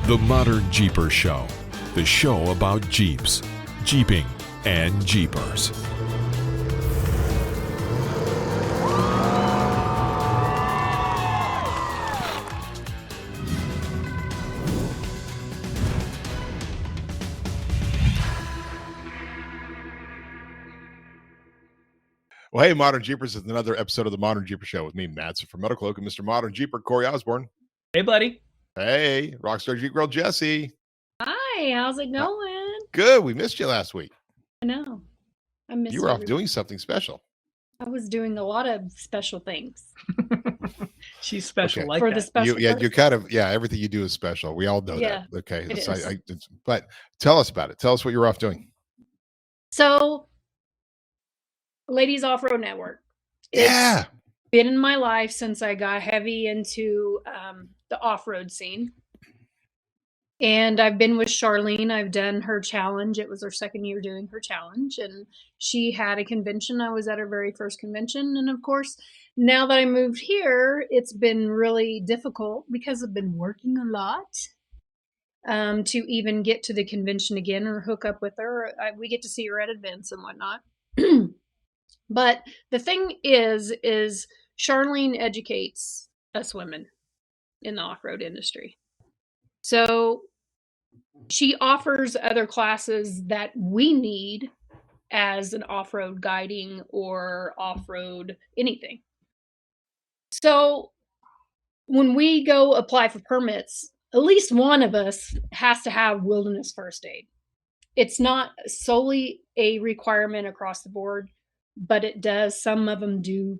The Modern Jeeper Show, the show about Jeeps, Jeeping, and Jeepers. Well, hey, Modern Jeepers, is another episode of the Modern Jeeper Show with me, Matt from Metal Cloak, and Mr. Modern Jeeper, Corey Osborne. Hey, buddy. Hey, Rockstar Jeep Girl, Jesse. Hi, how's it going? Good. We missed you last week. I know. I missed You were off everybody. doing something special. I was doing a lot of special things. She's special Okay. like For that. the special You're kind of, everything you do is special. We all know Yeah, that. Okay. it is. But tell us about it. Tell us what you're off doing. So, Ladies Off-Road Network. Yeah. It's been in my life since I got heavy into the off-road scene. And I've been with Charlene. I've done her challenge. It was her second year doing her challenge. And she had a convention. I was at her very first convention. And of course, now that I moved here, it's been really difficult because I've been working a lot to even get to the convention again or hook up with her. We get to see her at events and whatnot. But the thing is Charlene educates us women in the off-road industry. So she offers other classes that we need as an off-road guiding or off-road anything. So when we go apply for permits, at least one of us has to have wilderness first aid. It's not solely a requirement across the board, but it does. Some of them do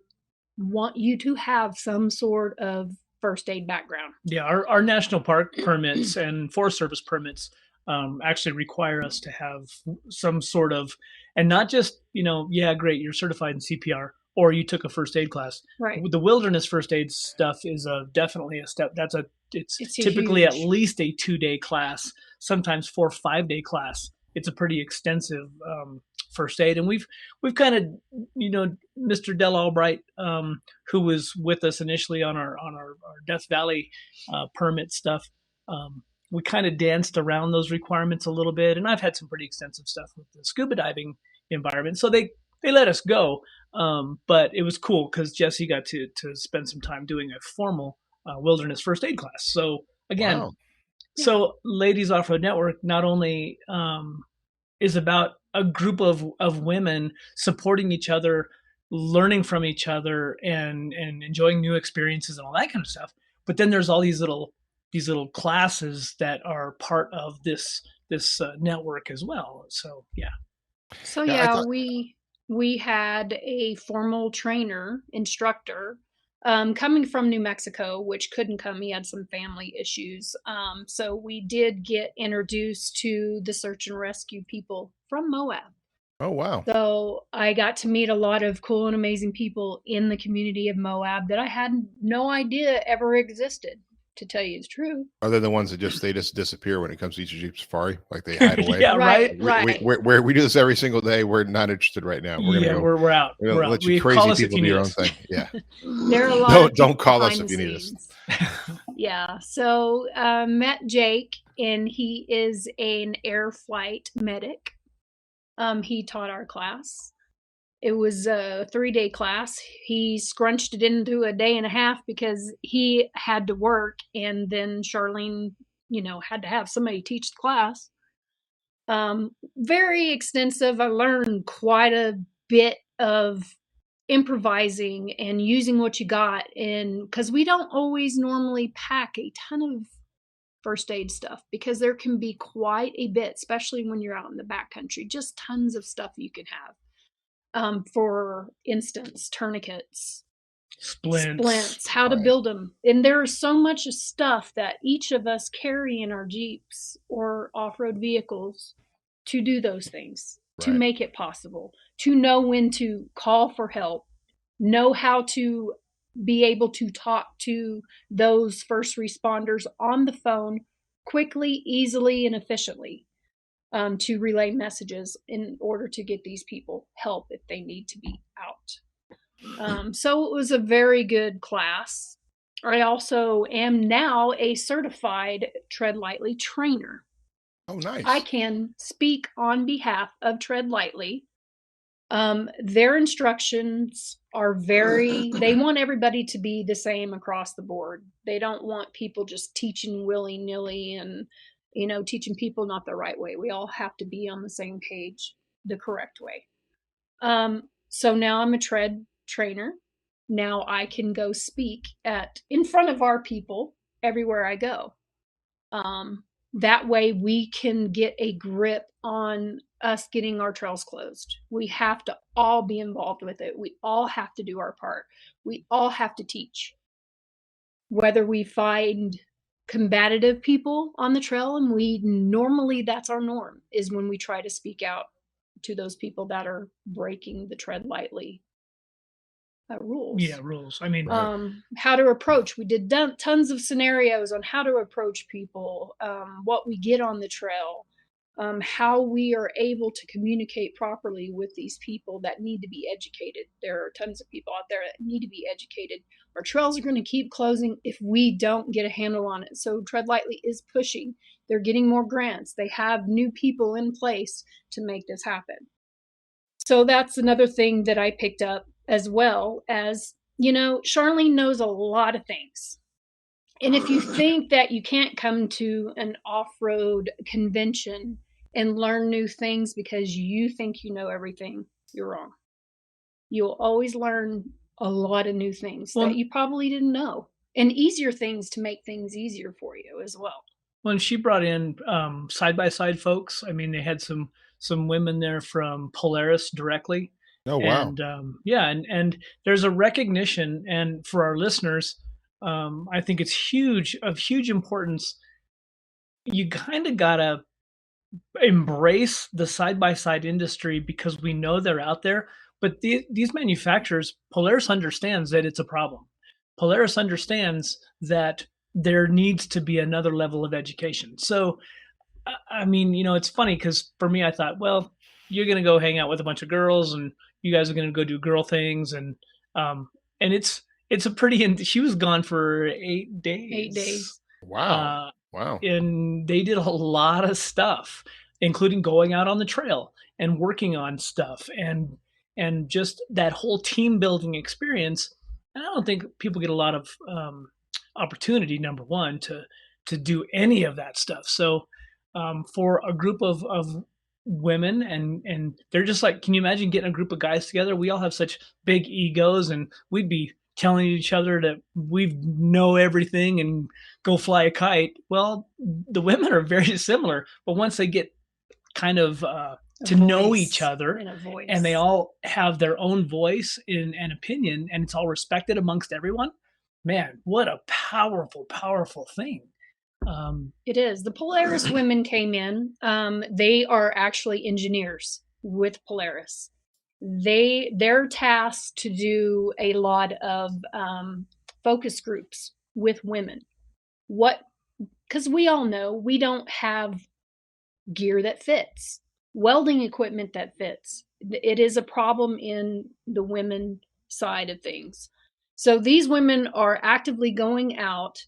want you to have some sort of first aid background. Yeah, our national park permits and Forest Service permits actually require us to have some sort of, and not just, great, you're certified in CPR or you took a first aid class. Right. The wilderness first aid stuff is definitely a step. It's typically huge. at least a 2-day class, sometimes 4 or 5-day class. It's a pretty extensive first aid, and we've kind of, Mr. Del Albright, who was with us initially on our Death Valley permit stuff, we kind of danced around those requirements a little bit, and I've had some pretty extensive stuff with the scuba diving environment, so they let us go, but it was cool because Jesse got to spend some time doing a formal wilderness first aid class. So again, Wow. So Ladies Off-Road Network not only is about a group of women supporting each other, learning from each other, and enjoying new experiences and all that kind of stuff, but then there's all these little classes that are part of this network as well. So yeah. So we had a formal trainer, instructor, coming from New Mexico, which couldn't come. He had some family issues. So we did get introduced to the search and rescue people from Moab. Oh, wow. So I got to meet a lot of cool and amazing people in the community of Moab that I had no idea ever existed, to tell you the truth. Are they the ones that they just disappear when it comes to East Jeep Safari? Like they hide away? Yeah, right. We do this every single day. We're not interested right now. We're out. We're out. let you crazy people do your own thing. Yeah. There are a lot. Don't call us if you need us. Yeah. So met Jake, and he is an air flight medic. He taught our class. It was a 3-day class. He scrunched it into a day and a half because he had to work, and then Charlene, had to have somebody teach the class. Very extensive. I learned quite a bit of improvising and using what you got, and because we don't always normally pack a ton of first aid stuff because there can be quite a bit, especially when you're out in the backcountry. Just tons of stuff you can have. For instance, tourniquets, splints, how to build them. And there's so much stuff that each of us carry in our Jeeps or off-road vehicles to do those things, to make it possible, to know when to call for help, know how to be able to talk to those first responders on the phone quickly, easily, and efficiently. To relay messages in order to get these people help if they need to be out. So it was a very good class. I also am now a certified Tread Lightly trainer. Oh, nice. I can speak on behalf of Tread Lightly. Their instructions are they want everybody to be the same across the board. They don't want people just teaching willy-nilly and, teaching people not the right way. We all have to be on the same page, the correct way. So now I'm a tread trainer. Now I can go speak in front of our people everywhere I go. That way we can get a grip on us getting our trails closed. We have to all be involved with it. We all have to do our part. We all have to teach. Whether we find combative people on the trail, and that's our norm, is when we try to speak out to those people that are breaking the Tread Lightly rules. Yeah, rules. I mean, how to approach. We did tons of scenarios on how to approach people, what we get on the trail, how we are able to communicate properly with these people that need to be educated. There are tons of people out there that need to be educated. Our trails are going to keep closing if we don't get a handle on it. So Tread Lightly is pushing. They're getting more grants. They have new people in place to make this happen. So that's another thing that I picked up, as well as, Charlene knows a lot of things. And if you think that you can't come to an off-road convention and learn new things because you think you know everything, you're wrong. You'll always learn a lot of new things that you probably didn't know, and easier things to make things easier for you as well. When she brought in side-by-side folks, I mean, they had some women there from Polaris directly. Oh, wow. And and there's a recognition, and for our listeners, I think it's of huge importance. You kind of gotta embrace the side-by-side industry because we know they're out there. But these manufacturers, Polaris understands that it's a problem. Polaris understands that there needs to be another level of education. So, I mean, it's funny because for me, I thought, well, you're going to go hang out with a bunch of girls and you guys are going to go do girl things. And it's a pretty, she was gone for 8 days. 8 days. Wow. Wow. And they did a lot of stuff, including going out on the trail and working on stuff and just that whole team building experience. And I don't think people get a lot of opportunity, number one, to do any of that stuff. So for a group of women and they're just like, can you imagine getting a group of guys together? We all have such big egos and we'd be telling each other that we know everything and go fly a kite. Well, the women are very similar, but once they get kind of to know each other and they all have their own voice and opinion and it's all respected amongst everyone, man, what a powerful, powerful thing. It is. The Polaris women came in. They are actually engineers with Polaris. They're tasked to do a lot of focus groups with women. Because we all know we don't have gear that fits, welding equipment that fits. It is a problem in the women side of things. So these women are actively going out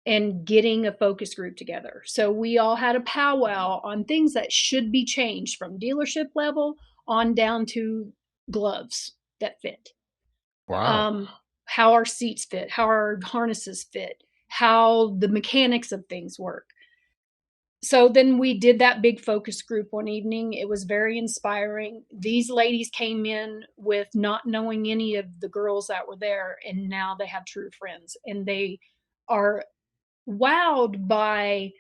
and getting a focus group together. So we all had a powwow on things that should be changed from dealership level on down to gloves that fit. Wow. How our seats fit, how our harnesses fit, how the mechanics of things work. So then we did that big focus group one evening. It was very inspiring. These ladies came in with not knowing any of the girls that were there, and now they have true friends. And they are wowed by,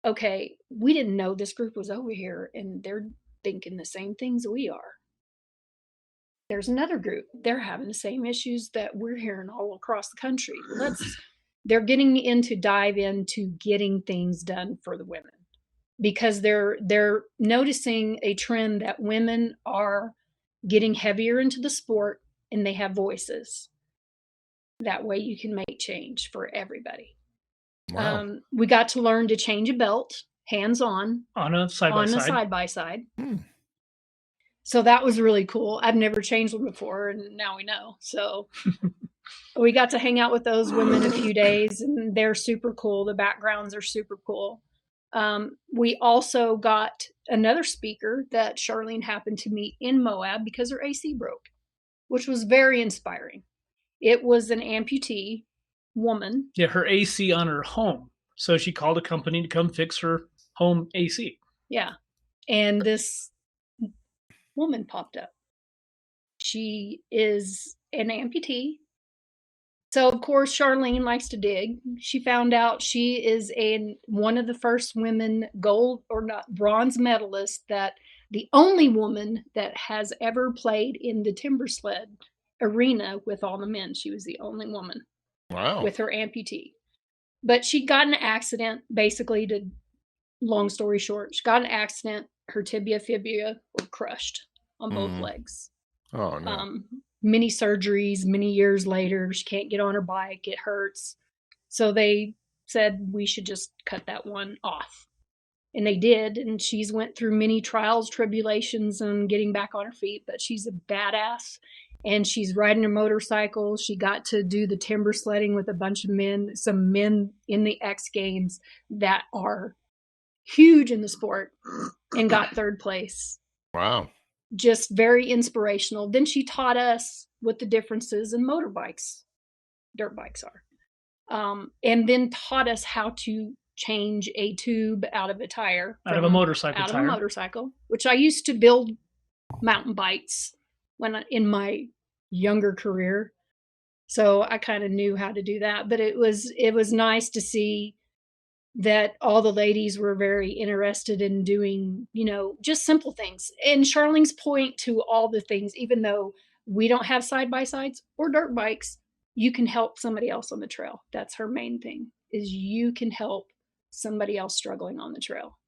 okay, we didn't know this group was over here, and they're thinking the same things we are. There's another group. They're having the same issues that we're hearing all across the country. They're getting dive into getting things done for the women because they're noticing a trend that women are getting heavier into the sport and they have voices. That way you can make change for everybody. Wow. We got to learn to change a belt hands-on on a side-by-side. So that was really cool. I've never changed one before, and now we know. So We got to hang out with those women a few days, and they're super cool. The backgrounds are super cool. We also got another speaker that Charlene happened to meet in Moab because her AC broke, which was very inspiring. It was an amputee woman. Yeah, her AC on her home. So she called a company to come fix her home AC. Yeah. And this woman popped up. She is an amputee. So, of course, Charlene likes to dig. She found out she is one of the first women bronze medalists, that the only woman that has ever played in the timber sled arena with all the men. She was the only woman. Wow. With her amputee. But she got in an accident, basically, long story short, she got in an accident. Her tibia, fibula were crushed on both legs. Oh, no. Many surgeries, many years later, she can't get on her bike. It hurts. So they said we should just cut that one off. And they did. And she's went through many trials, tribulations, and getting back on her feet. But she's a badass. And she's riding a motorcycle. She got to do the timber sledding with a bunch of men, some men in the X Games that are huge in the sport, and got third place. Wow. Just very inspirational. Then she taught us what the differences in dirt bikes are. And then taught us how to change a tube out of a tire. Out of a motorcycle tire. Out of a motorcycle, which I used to build mountain bikes in my younger career. So I kind of knew how to do that. But it was nice to see that all the ladies were very interested in doing, just simple things. And Charlene's point to all the things, even though we don't have side-by-sides or dirt bikes, you can help somebody else on the trail. That's her main thing, is you can help somebody else struggling on the trail.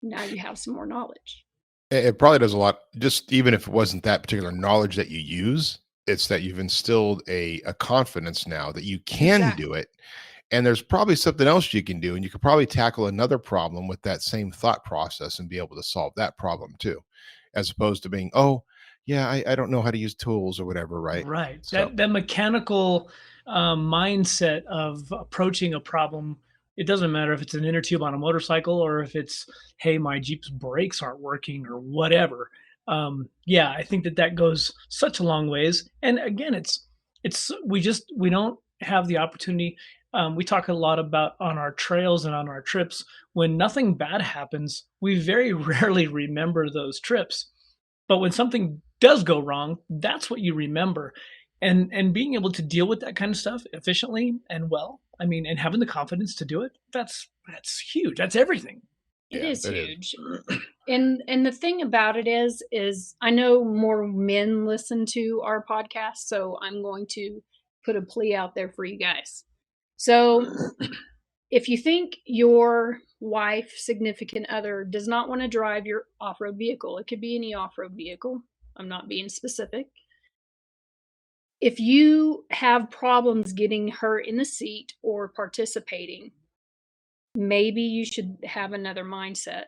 Now you have some more knowledge. It probably does a lot, just even if it wasn't that particular knowledge that you use, it's that you've instilled a confidence now that you can do it. And there's probably something else you can do, and you could probably tackle another problem with that same thought process and be able to solve that problem too, as opposed to being, oh, yeah, I don't know how to use tools or whatever, right? Right. So, That mechanical mindset of approaching a problem, it doesn't matter if it's an inner tube on a motorcycle or if it's, hey, my Jeep's brakes aren't working or whatever. I think that goes such a long ways. And again, we don't have the opportunity. We talk a lot about on our trails and on our trips, when nothing bad happens, we very rarely remember those trips. But when something does go wrong, that's what you remember. And being able to deal with that kind of stuff efficiently and well, and having the confidence to do it, that's huge. That's everything. It is huge. And the thing about it is I know more men listen to our podcast, so I'm going to put a plea out there for you guys. So if you think your wife, significant other, does not want to drive your off-road vehicle, it could be any off-road vehicle. I'm not being specific. If you have problems getting her in the seat or participating, maybe you should have another mindset.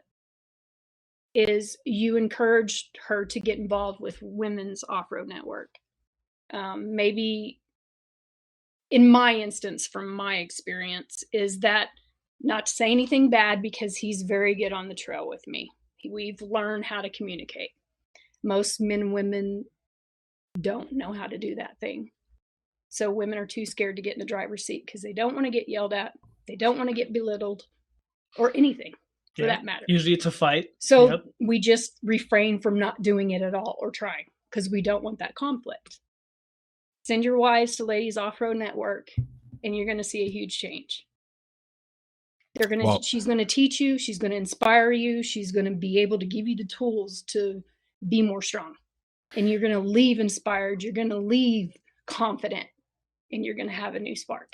Is you encouraged her to get involved with Women's Off-Road Network. Maybe, in my instance, from my experience, is that, not to say anything bad, because he's very good on the trail with me. We've learned how to communicate. Most men and women don't know how to do that thing. So women are too scared to get in the driver's seat because they don't want to get yelled at. They don't want to get belittled or anything for that matter. Usually it's a fight. So we just refrain from not doing it at all or trying because we don't want that conflict. Send your wives to Ladies Off-Road Network and you're going to see a huge change. She's going to teach you. She's going to inspire you. She's going to be able to give you the tools to be more strong. And you're going to leave inspired. You're going to leave confident. And you're going to have a new spark.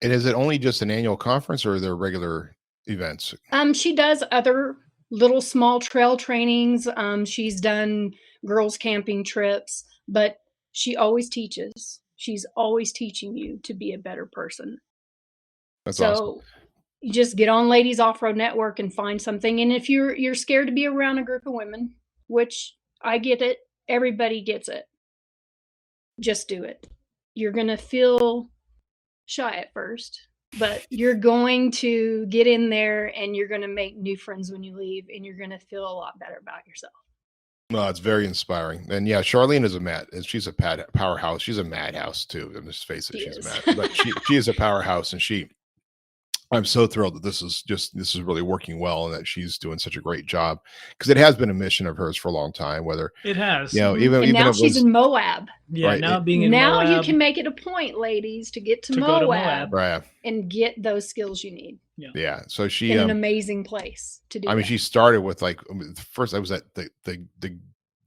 And is it only just an annual conference, or are there regular events? She does other little small trail trainings. She's done girls camping trips, but she always teaches. She's always teaching you to be a better person. That's awesome. You just get on Ladies Off-Road Network and find something. And if you're scared to be around a group of women, which I get it, everybody gets it, just do it. you're going to feel shy at first, but you're going to get in there and you're going to make new friends when you leave, and you're going to feel a lot better about yourself. No, it's very inspiring. And yeah, Charlene is she's a powerhouse. She's a madhouse too. And let's face it, she's mad, but she is a powerhouse, and I'm so thrilled that this is really working well, and that she's doing such a great job, because it has been a mission of hers for a long time. Whether It has. even now she's in Moab. Yeah, right, now being in Now you Moab, can make it a point, ladies, to get to to go Moab, to Moab. right, and get those skills you need yeah. So she, in an amazing place to do. I mean, that. she started with first. I was at the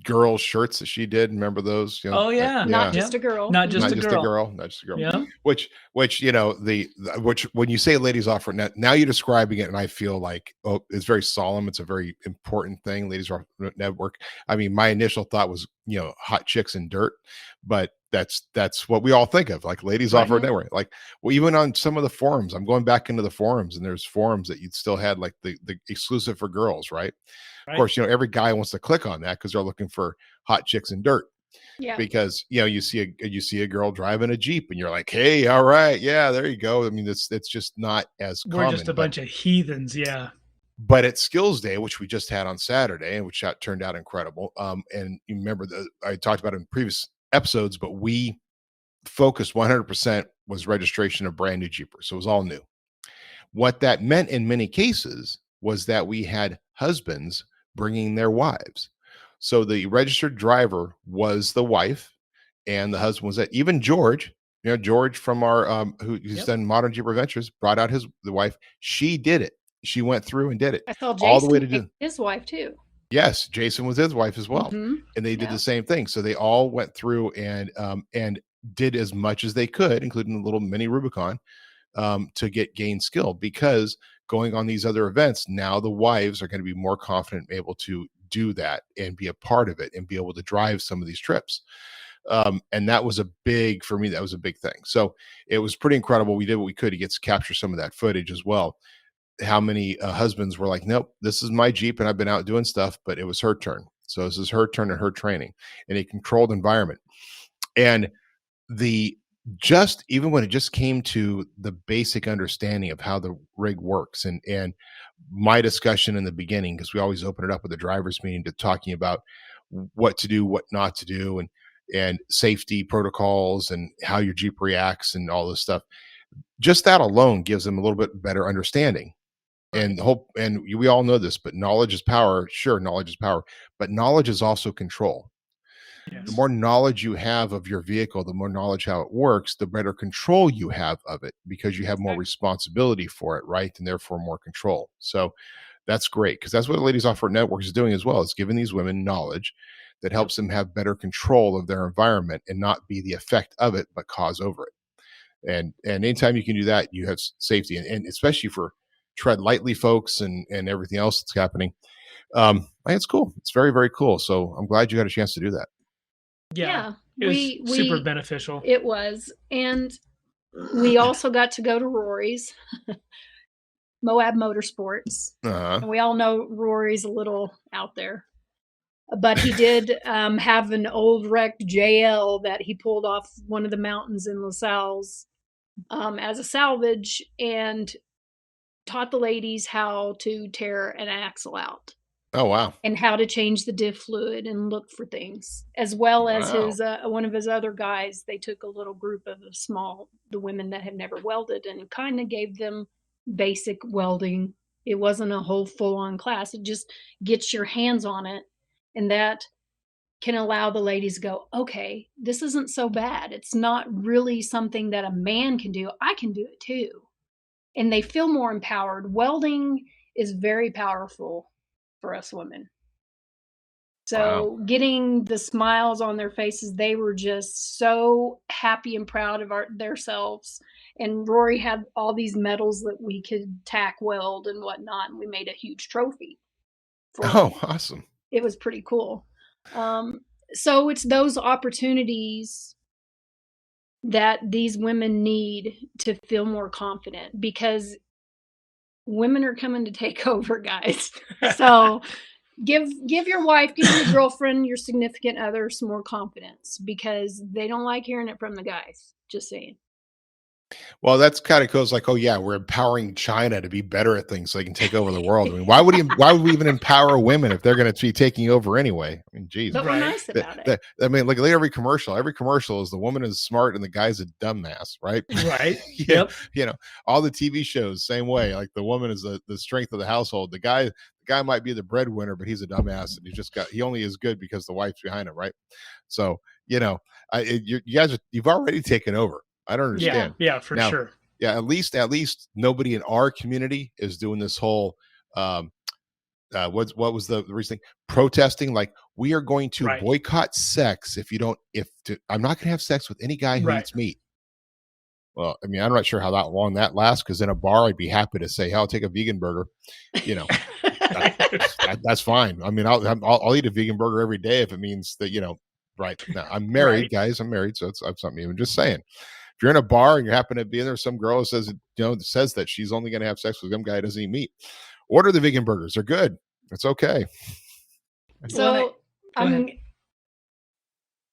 girl shirts that she did. Remember those? Oh, yeah. Not just a girl. Not just not a just girl. a girl, not just a girl. Yeah. Which which when you say ladies offer net, now you're describing it, and I feel like, oh, it's very solemn. It's a very important thing. Ladies offer network. I mean, my initial thought was, hot chicks and dirt, but that's what we all think of, like ladies offer network. Like, well, even on some of the forums, I'm going back into the forums, and there's forums that you'd still had like the exclusive for girls, right? Of course, every guy wants to click on that because they're looking for hot chicks and dirt. Yeah. Because you see a girl driving a Jeep, and you're like, hey, all right, yeah, there you go. I mean, it's just not as We're common. just a bunch of heathens, yeah. But at Skills Day, which we just had on Saturday, and which turned out incredible. And you remember I talked about it in previous episodes, but we focused 100% was registration of brand new Jeepers. So it was all new. What that meant in many cases was that we had husbands bringing their wives. So the registered driver was the wife, and the husband was that. Even George, George from our who's done Modern Jeep Adventures, brought out the wife. She did it. She went through and did it. I saw Jason all the way to do his wife too. Yes, Jason was his wife as well, and they did the same thing. So they all went through and did as much as they could, including the little mini Rubicon, to gain skill, because going on these other events, now the wives are going to be more confident and able to do that and be a part of it and be able to drive some of these trips. And that was for me, that was a big thing. So it was pretty incredible. We did what we could to capture some of that footage as well. How many husbands were like, nope, this is my Jeep and I've been out doing stuff, but it was her turn. So this is her turn and her training in a controlled environment. And even when it just came to the basic understanding of how the rig works, and my discussion in the beginning, because we always open it up with the driver's meeting to talking about what to do, what not to do, and safety protocols and how your Jeep reacts and all this stuff. Just that alone gives them a little bit better understanding. And we all know this, but knowledge is power. Sure, knowledge is power, but knowledge is also control. Yes. The more knowledge you have of your vehicle, the more knowledge how it works, the better control you have of it, because you have more responsibility for it, right? And therefore more control. So that's great, because that's what the Ladies Off-Road Network is doing as well. It's giving these women knowledge that helps them have better control of their environment and not be the effect of it, but cause over it. And anytime you can do that, you have safety, and especially for tread lightly folks and everything else that's happening. I think it's cool. It's very, very cool. So I'm glad you got a chance to do that. Yeah, it was super beneficial. It was. And we also got to go to Rory's, Moab Motorsports. And we all know Rory's a little out there. But he did have an old wrecked JL that he pulled off one of the mountains in LaSalle's as a salvage, and taught the ladies how to tear an axle out. Oh, wow. And how to change the diff fluid and look for things, as well as his one of his other guys. They took a little group of the women that have never welded, and kind of gave them basic welding. It wasn't a whole full-on class. It just gets your hands on it, and that can allow the ladies to go, okay, this isn't so bad. It's not really something that a man can do. I can do it too. And they feel more empowered. Welding is very powerful for us women. So getting the smiles on their faces, they were just so happy and proud of themselves. And Rory had all these medals that we could tack weld and whatnot, and we made a huge trophy. Awesome. It was pretty cool. So it's those opportunities that these women need to feel more confident, because women are coming to take over, guys. So give your wife, give your girlfriend, your significant other some more confidence, because they don't like hearing it from the guys Just saying. Well, that's kind of goes like, oh yeah, we're empowering China to be better at things so they can take over the world. I mean, why would we even empower women if they're going to be taking over anyway? I mean, geez. But we're nice about it. I mean, like every commercial is the woman is smart and the guy's a dumbass, right? Right. Yeah, Yep. you know, all the TV shows, same way. Like the woman is the strength of the household. The guy might be the breadwinner, but he's a dumbass, and he only is good because the wife's behind him, right? So, you guys, you've already taken over. I don't understand. Yeah, for Now, sure. Yeah, at least nobody in our community is doing this whole what was the recent thing? Protesting, like we are going to Right. boycott sex I'm not going to have sex with any guy who Right. eats meat. Well, I mean, I'm not sure how long that lasts, because in a bar I'd be happy to say, "Hey, I'll take a vegan burger." You know, that's fine. I mean, I'll eat a vegan burger every day if it means that, right. Now, I'm married, Right. guys. I'm married, so it's something. I'm just saying. If you're in a bar and you happen to be in there, some girl says that she's only going to have sex with some guy who doesn't eat meat. Order the vegan burgers. They're good. It's okay. So, Go ahead.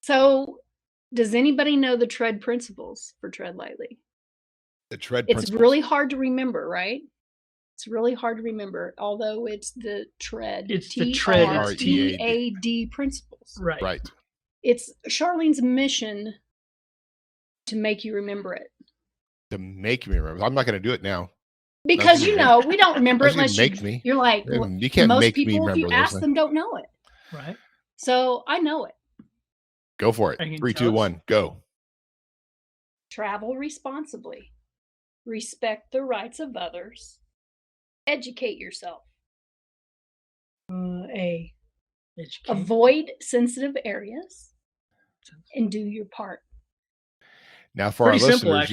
So does anybody know the tread principles for Tread Lightly? The tread It's principles. really hard to remember, right? It's really hard to remember, although it's the tread. It's the tread, it's TREAD principles. Right. Right. It's Charlene's mission to make you remember it. To make me remember. I'm not going to do it now. Because That's gonna we don't remember it that's unless gonna make me. you're like, You can't most make me people, if remember you those ask things. them, don't know it. Right. So I know it. Go for it. I can 3, tell 2, 1, go. Travel responsibly. Respect the rights of others. Educate yourself. Educate. Avoid sensitive areas and do your part. Now, for Pretty our simple, listeners,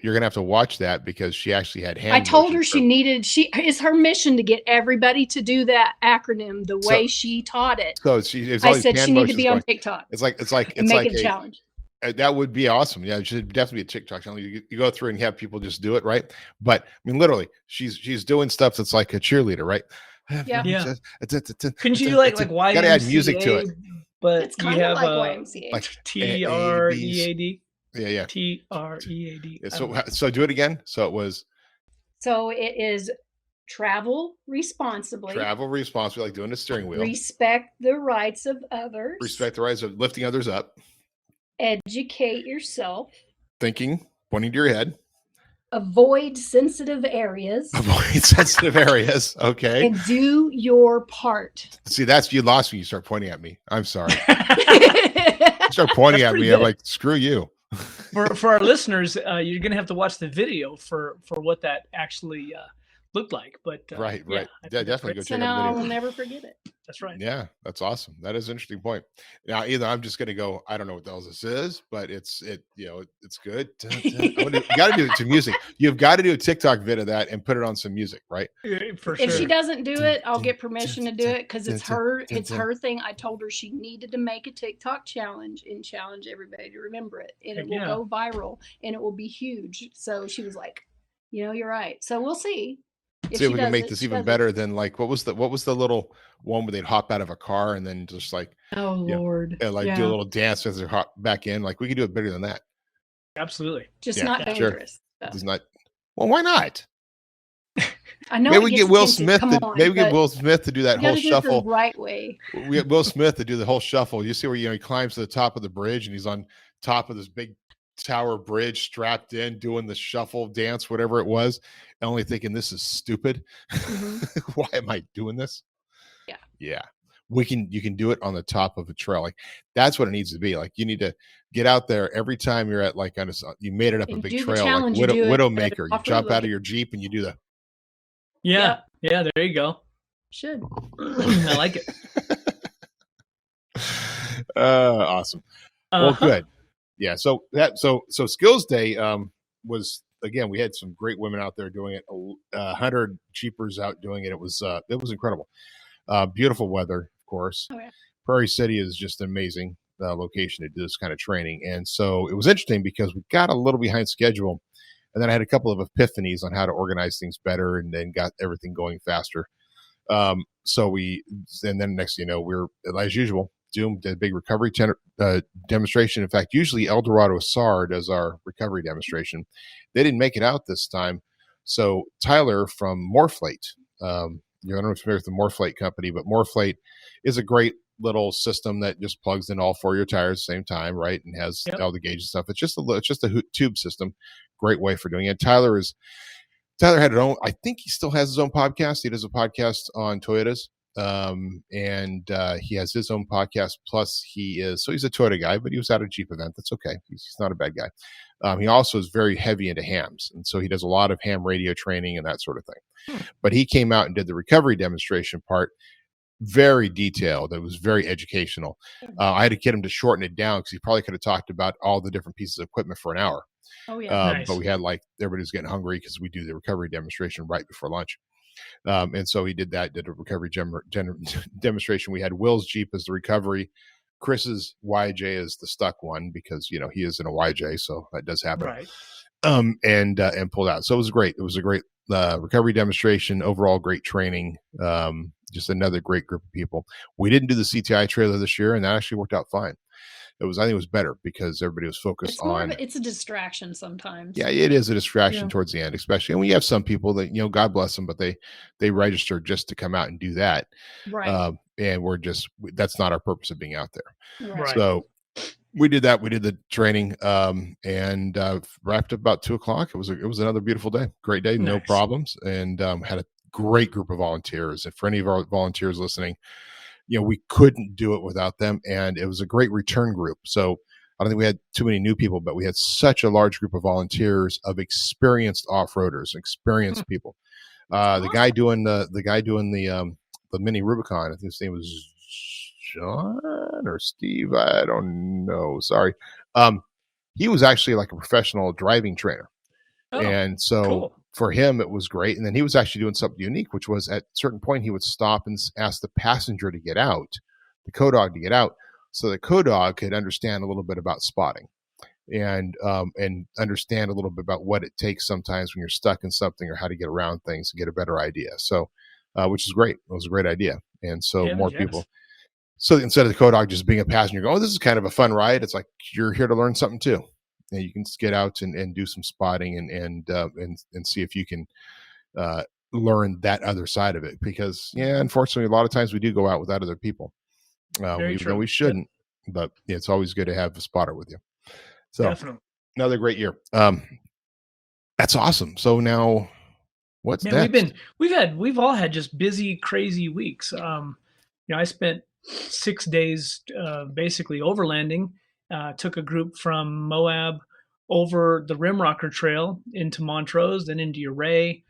you're gonna have to watch that, because she actually had hand. I told her motions. it's her mission to get everybody to do that acronym the way she taught it. So it's I all these said hand she needed to motions be on going. TikTok It's like and make it a challenge. That would be awesome. Yeah, it should definitely be a TikTok channel. You go through and have people just do it, right? But I mean, literally, she's doing stuff that's like a cheerleader, right? Yeah. Yeah. Couldn't Couldn't you do like YMCA? Gotta add music to it. But It's you kind of have like YMCA. Like TREAD. Yeah. TREAD. So do it again. So it was So it is travel responsibly. travel responsibly, like doing the steering wheel. Respect the rights of others. Respect the rights of lifting others up. Educate yourself. Thinking, pointing to your head. Avoid sensitive areas. Avoid sensitive areas. Okay. And do your part. See, you lost me. You start pointing at me. I'm sorry. You start pointing at pretty me. I'm good. like, screw you. For our listeners, you're gonna have to watch the video for what that actually looked like. But Right. I think that's Definitely great. go So check now out I the will video. never forget it. That's right. Yeah, that's awesome. That is an interesting point. Now, either I'm just gonna go, I don't know what the hell this is, but it's good. You got to do it to music. You've got to do a TikTok vid of that and put it on some music, right? For If she sure. doesn't do it, I'll get permission to do it because it's her thing. I told her she needed to make a TikTok challenge and challenge everybody to remember it. And it will Yeah. go viral and it will be huge. So she was like, you're right. So we'll see. See if we can make this even better than like what was the little one where they'd hop out of a car and then just like Oh Yeah. Lord. do a little dance as they hop back in. Like we could do it better than that. Absolutely. Just Yeah, not sure. dangerous. stuff. It's not. Well, why not? I know Maybe it we gets get Will attention. Smith. Come on, Maybe we get but Will Smith to do that you whole gotta do it shuffle. the right way. We get Will Smith to do the whole shuffle. You see where he climbs to the top of the bridge and he's on top of this big tower bridge, strapped in, doing the shuffle dance, whatever it was, and only thinking this is stupid. Mhm. Why am I doing this? Yeah. Yeah. You can do it on the top of a trail. Like that's what it needs to be. Like you need to get out there every time you're at like you made it up a And big do the trail, like challenge, you do it Widowmaker. You off jump out of freeway. your Jeep and you do the Yeah. Yeah. There you go. Should. I like it. awesome. Well, Uh-huh. good. Yeah. So Skills Day was again. We had some great women out there doing it. 100 Jeepers out doing it. It was incredible. Beautiful weather, of course. Oh, yeah. Prairie City is just an amazing location to do this kind of training, and so it was interesting because we got a little behind schedule, and then I had a couple of epiphanies on how to organize things better, and then got everything going faster. And then next thing you know, we're as usual Zoom, did a big recovery demonstration. In fact, usually Eldorado SAR does our recovery demonstration. They didn't make it out this time. So Tyler from Morphlate, I don't know if you're familiar with the Morphlate company, but Morphlate is a great little system that just plugs in all 4 of your tires at the same time, right? And has all the gauges and stuff. It's just a tube system. Great way for doing it. Tyler had his own, I think he still has his own podcast. He does a podcast on Toyotas. And he has his own podcast. Plus he's a Toyota guy, but he was at a Jeep event. That's okay. He's not a bad guy. He also is very heavy into hams. And so he does a lot of ham radio training and that sort of thing. But he came out and did the recovery demonstration part, very detailed. It was very educational. I had to get him to shorten it down because he probably could have talked about all the different pieces of equipment for an hour. Oh yeah. Nice. But we had everybody was getting hungry because we do the recovery demonstration right before lunch. And so he did a recovery demonstration. We had Will's Jeep as the recovery. Chris's YJ is the stuck one because, he is in a YJ. So that does happen. Right. And pulled out. So it was great. It was a great recovery demonstration, overall great training. Just another great group of people. We didn't do the CTI trailer this year, and that actually worked out fine. I think it was better because everybody was focused on. It's a distraction sometimes. Yeah, it is a distraction towards the end, especially. And we have some people that, God bless them, but they register just to come out and do that. Right. And that's not our purpose of being out there. Right. So we did that. We did the training and wrapped up about 2:00. It was another beautiful day. Great day. No problems. And had a great group of volunteers. And for any of our volunteers listening, we couldn't do it without them. And it was a great return group. So I don't think we had too many new people, but we had such a large group of volunteers of experienced off-roaders, experienced people. The guy doing the mini Rubicon, I think his name was John or Steve. I don't know. Sorry. He was actually like a professional driving trainer. Oh, and so cool. For him, it was great. And then he was actually doing something unique, which was at a certain point, he would stop and ask the passenger to get out, the co-dog to get out, so the co-dog could understand a little bit about spotting and understand a little bit about what it takes sometimes when you're stuck in something or how to get around things and get a better idea. So, which is great. It was a great idea. And so more people. So instead of the co-dog just being a passenger, go, oh, this is kind of a fun ride. It's like, you're here to learn something too. And you can get out and do some spotting and see if you can learn that other side of it. Because unfortunately, a lot of times we do go out without other people, even though we shouldn't. Yep. But it's always good to have a spotter with you. So definitely another great year. That's awesome. So now, what's next? We've all had just busy, crazy weeks. I spent 6 days basically overlanding. Took a group from Moab over the Rimrocker Trail into Montrose, then into Uray,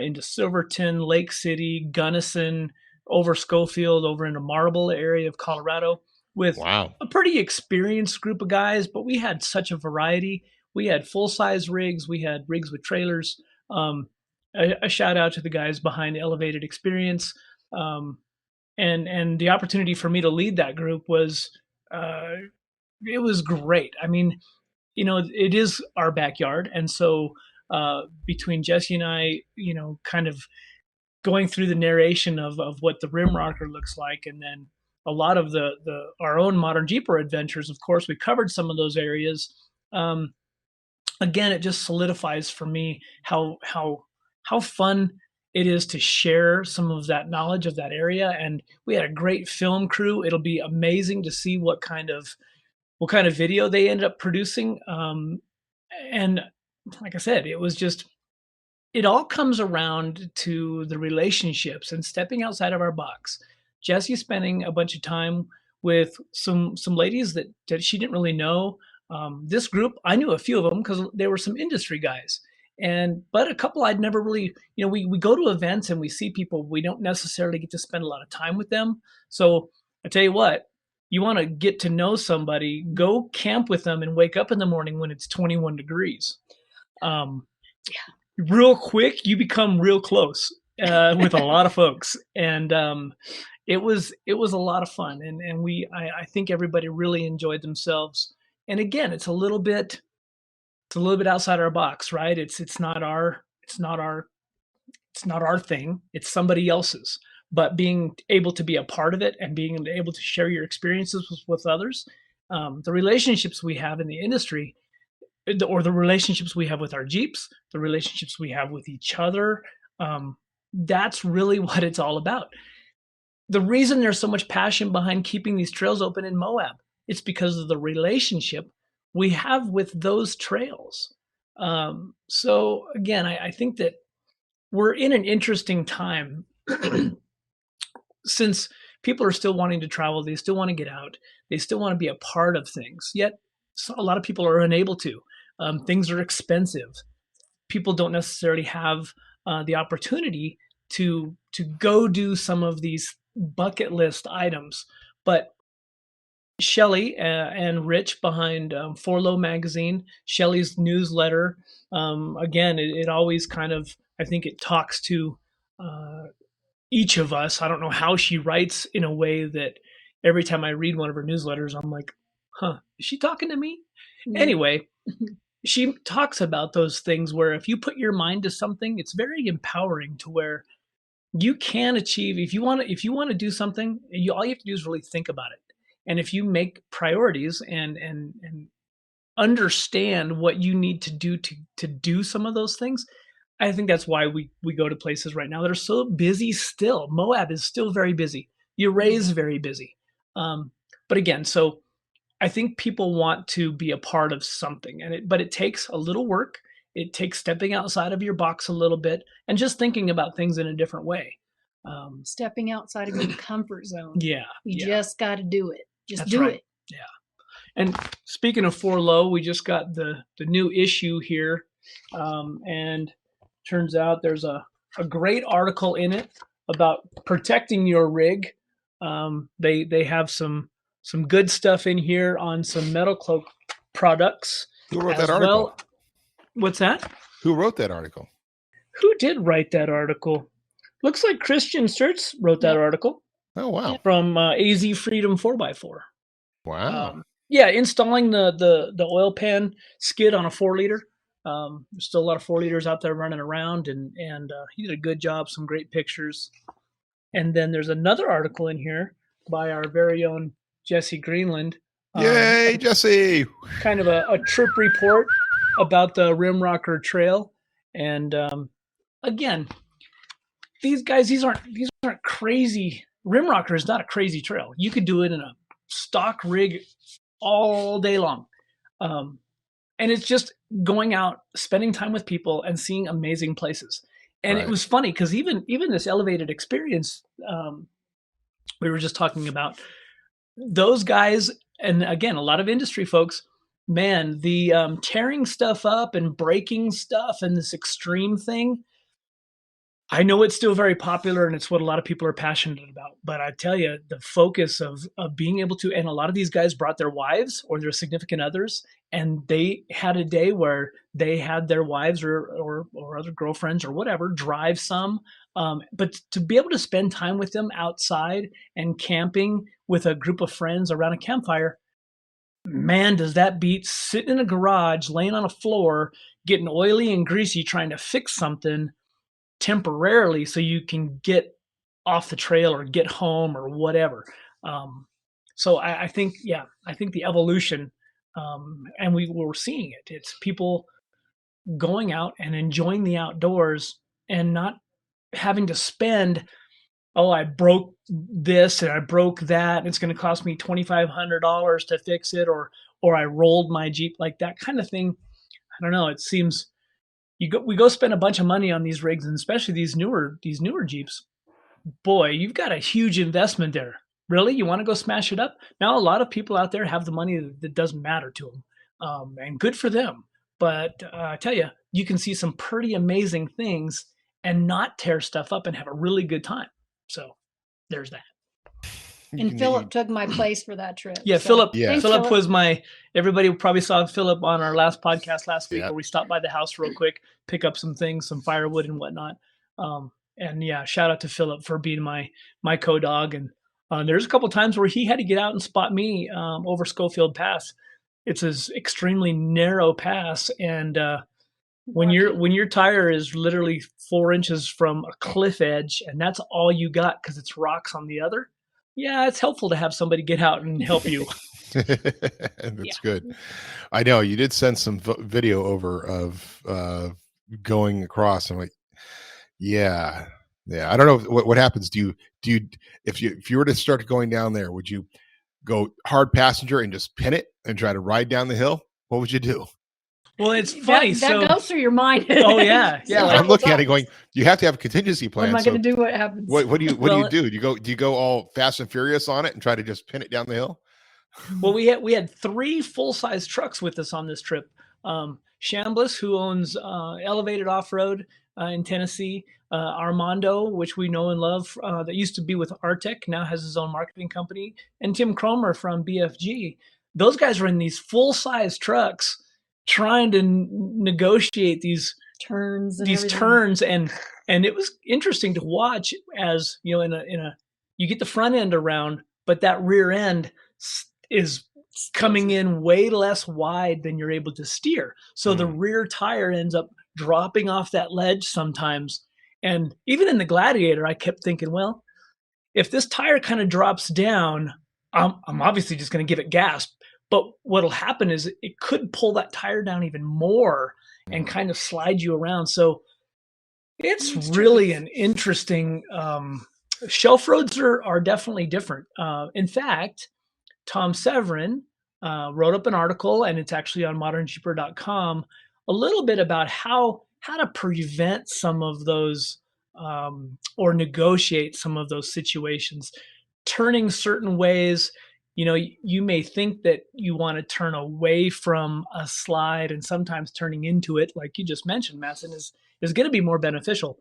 into Silverton, Lake City, Gunnison, over Schofield, over into Marble area of Colorado with a pretty experienced group of guys, but we had such a variety. We had full-size rigs. We had rigs with trailers. A shout out to the guys behind Elevated Experience. And the opportunity for me to lead that group was it was great. I mean, it is our backyard. And so between Jesse and I, kind of going through the narration of what the Rimrocker looks like, and then a lot of our own modern Jeeper adventures, of course, we covered some of those areas. Again, it just solidifies for me how fun it is to share some of that knowledge of that area. And we had a great film crew. It'll be amazing to see what kind of video they ended up producing. And like I said, it all comes around to the relationships and stepping outside of our box. Jesse spending a bunch of time with some ladies that she didn't really know. This group, I knew a few of them because they were some industry guys. But a couple I'd never really, we go to events and we see people, we don't necessarily get to spend a lot of time with them. So I tell you what, you want to get to know somebody, go camp with them and wake up in the morning when it's 21 degrees. Real quick, you become real close with a lot of folks. And it was a lot of fun. And I think everybody really enjoyed themselves. And again, it's a little bit outside our box, right? It's not our thing. It's somebody else's. but being able to be a part of it and being able to share your experiences with others, the relationships we have in the industry, or the relationships we have with our Jeeps, the relationships we have with each other, that's really what it's all about. The reason there's so much passion behind keeping these trails open in Moab, it's because of the relationship we have with those trails. So again, I think that we're in an interesting time since people are still wanting to travel, they still want to get out, they still want to be a part of things. Yet a lot of people are unable to. Things are expensive. People don't necessarily have the opportunity to go do some of these bucket list items. But Shelly and Rich behind For Low magazine, Shelly's newsletter, again, it always kind of, I think it talks to each of us. I don't know how she writes in a way that every time I read one of her newsletters, I'm like, huh, is she talking to me? Anyway, she talks about those things where if you put your mind to something, it's very empowering to where you can achieve. If you want to do something, all you have to do is really think about it. And if you make priorities and understand what you need to do to do some of those things, I think that's why we go to places right now that are so busy still. Moab is still very busy. Ouray is very busy. But again, so I think people want to be a part of something, but it takes a little work. It takes stepping outside of your box a little bit and just thinking about things in a different way. Stepping outside of your comfort zone. Yeah. You just got to do it. Just That's do right. it. Yeah. And speaking of For Low, we just got the new issue here. And turns out there's a great article in it about protecting your rig. They have some good stuff in here on some Metal Cloak products. Who wrote that article? Well. What's that? Who wrote that article? Who did write that article? Looks like Christian Sturts wrote that article. Oh, wow. From AZ Freedom 4x4. Wow. Yeah, installing the oil pan skid on a 4-liter. There's still a lot of 4-liters out there running around, and he did a good job. Some great pictures. And then there's another article in here by our very own Jesse Greenland. Yay, Jesse! Kind of a trip report about the Rimrocker Trail. And again, these guys, these aren't crazy. Rimrocker is not a crazy trail. You could do it in a stock rig all day long. And it's just going out, spending time with people and seeing amazing places. And It was funny because even this elevated experience we were just talking about, those guys, and again, a lot of industry folks, man, the tearing stuff up and breaking stuff and this extreme thing, I know it's still very popular and it's what a lot of people are passionate about. But I tell you, the focus of being able to, and a lot of these guys brought their wives or their significant others, and they had a day where they had their wives or other girlfriends or whatever drive some. But to be able to spend time with them outside and camping with a group of friends around a campfire, man, does that beat sitting in a garage, laying on a floor, getting oily and greasy, trying to fix something temporarily so you can get off the trail or get home or whatever. So I think the evolution, and we're seeing it. It's people going out and enjoying the outdoors and not having to spend, I broke this and I broke that, and it's going to cost me $2,500 to fix it, or I rolled my Jeep, like that kind of thing. I don't know. It seems we go spend a bunch of money on these rigs, and especially these newer Jeeps. Boy, you've got a huge investment there. Really, you want to go smash it up? Now, a lot of people out there have the money that doesn't matter to them, and good for them. But I tell you, you can see some pretty amazing things and not tear stuff up and have a really good time. So there's that. And Philip took my place for that trip. Yeah, so. Philip. Yeah. Philip was everybody probably saw Philip on our last podcast last week, Yeah. where we stopped by the house real quick, pick up some things, some firewood and whatnot. And yeah, shout out to Philip for being my co-dog. And there's a couple times where he had to get out and spot me over Schofield Pass. It's an extremely narrow pass, and when your tire is literally 4 inches from a cliff edge and that's all you got because it's rocks on the other, yeah, it's helpful to have somebody get out and help you. That's good. I know you did send some video over of going across. I'm like, yeah. I don't know what happens. Do you if you were to start going down there, would you go hard passenger and just pin it and try to ride down the hill? What would you do? Well, it's funny. That goes through your mind. Oh yeah. I'm looking at it going, you have to have a contingency plan. What am I going to do? What happens? What do you do? Do you go all fast and furious on it and try to just pin it down the hill? Well, we had 3 full-size trucks with us on this trip. Chambliss, who owns Elevated Off-Road in Tennessee, Armando, which we know and love, that used to be with Artec, now has his own marketing company, and Tim Cromer from BFG. Those guys were in these full-size trucks trying to negotiate these turns and it was interesting to watch as, you know, you get the front end around, but that rear end is coming in way less wide than you're able to steer. So the rear tire ends up dropping off that ledge sometimes. And even in the Gladiator, I kept thinking, well, if this tire kind of drops down, I'm obviously just going to give it gas. But what'll happen is it could pull that tire down even more and kind of slide you around. So it's really an interesting, shelf roads are definitely different. In fact, Tom Severin wrote up an article, and it's actually on modernjeeper.com, a little bit about how to prevent some of those or negotiate some of those situations, turning certain ways. You know, you may think that you want to turn away from a slide, and sometimes turning into it, like you just mentioned, Masson, is going to be more beneficial.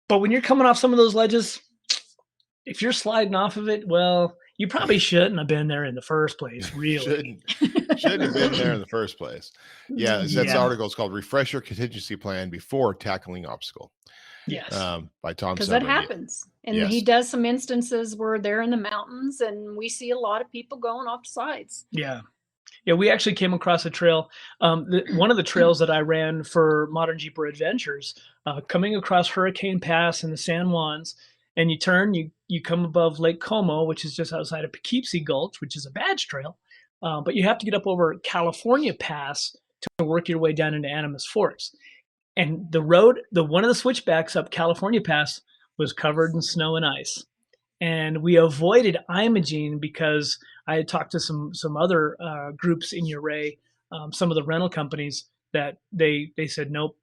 But when you're coming off some of those ledges, if you're sliding off of it, well, you probably shouldn't have been there in the first place, really. Shouldn't have been there in the first place. Yeah, that's article is called Refresh Your Contingency Plan Before Tackling Obstacle. Yes. By Tom Severin. Because that happens. And he does some instances where they're in the mountains and we see a lot of people going off the sides. Yeah. Yeah, we actually came across a trail. One of the trails that I ran for Modern Jeeper Adventures, coming across Hurricane Pass in the San Juans, and you turn, you come above Lake Como, which is just outside of Poughkeepsie Gulch, which is a badge trail. But you have to get up over California Pass to work your way down into Animas Forks. And the road, one of the switchbacks up California Pass was covered in snow and ice. And we avoided Imogene because I had talked to some other groups in Ouray, some of the rental companies, that they said, nope,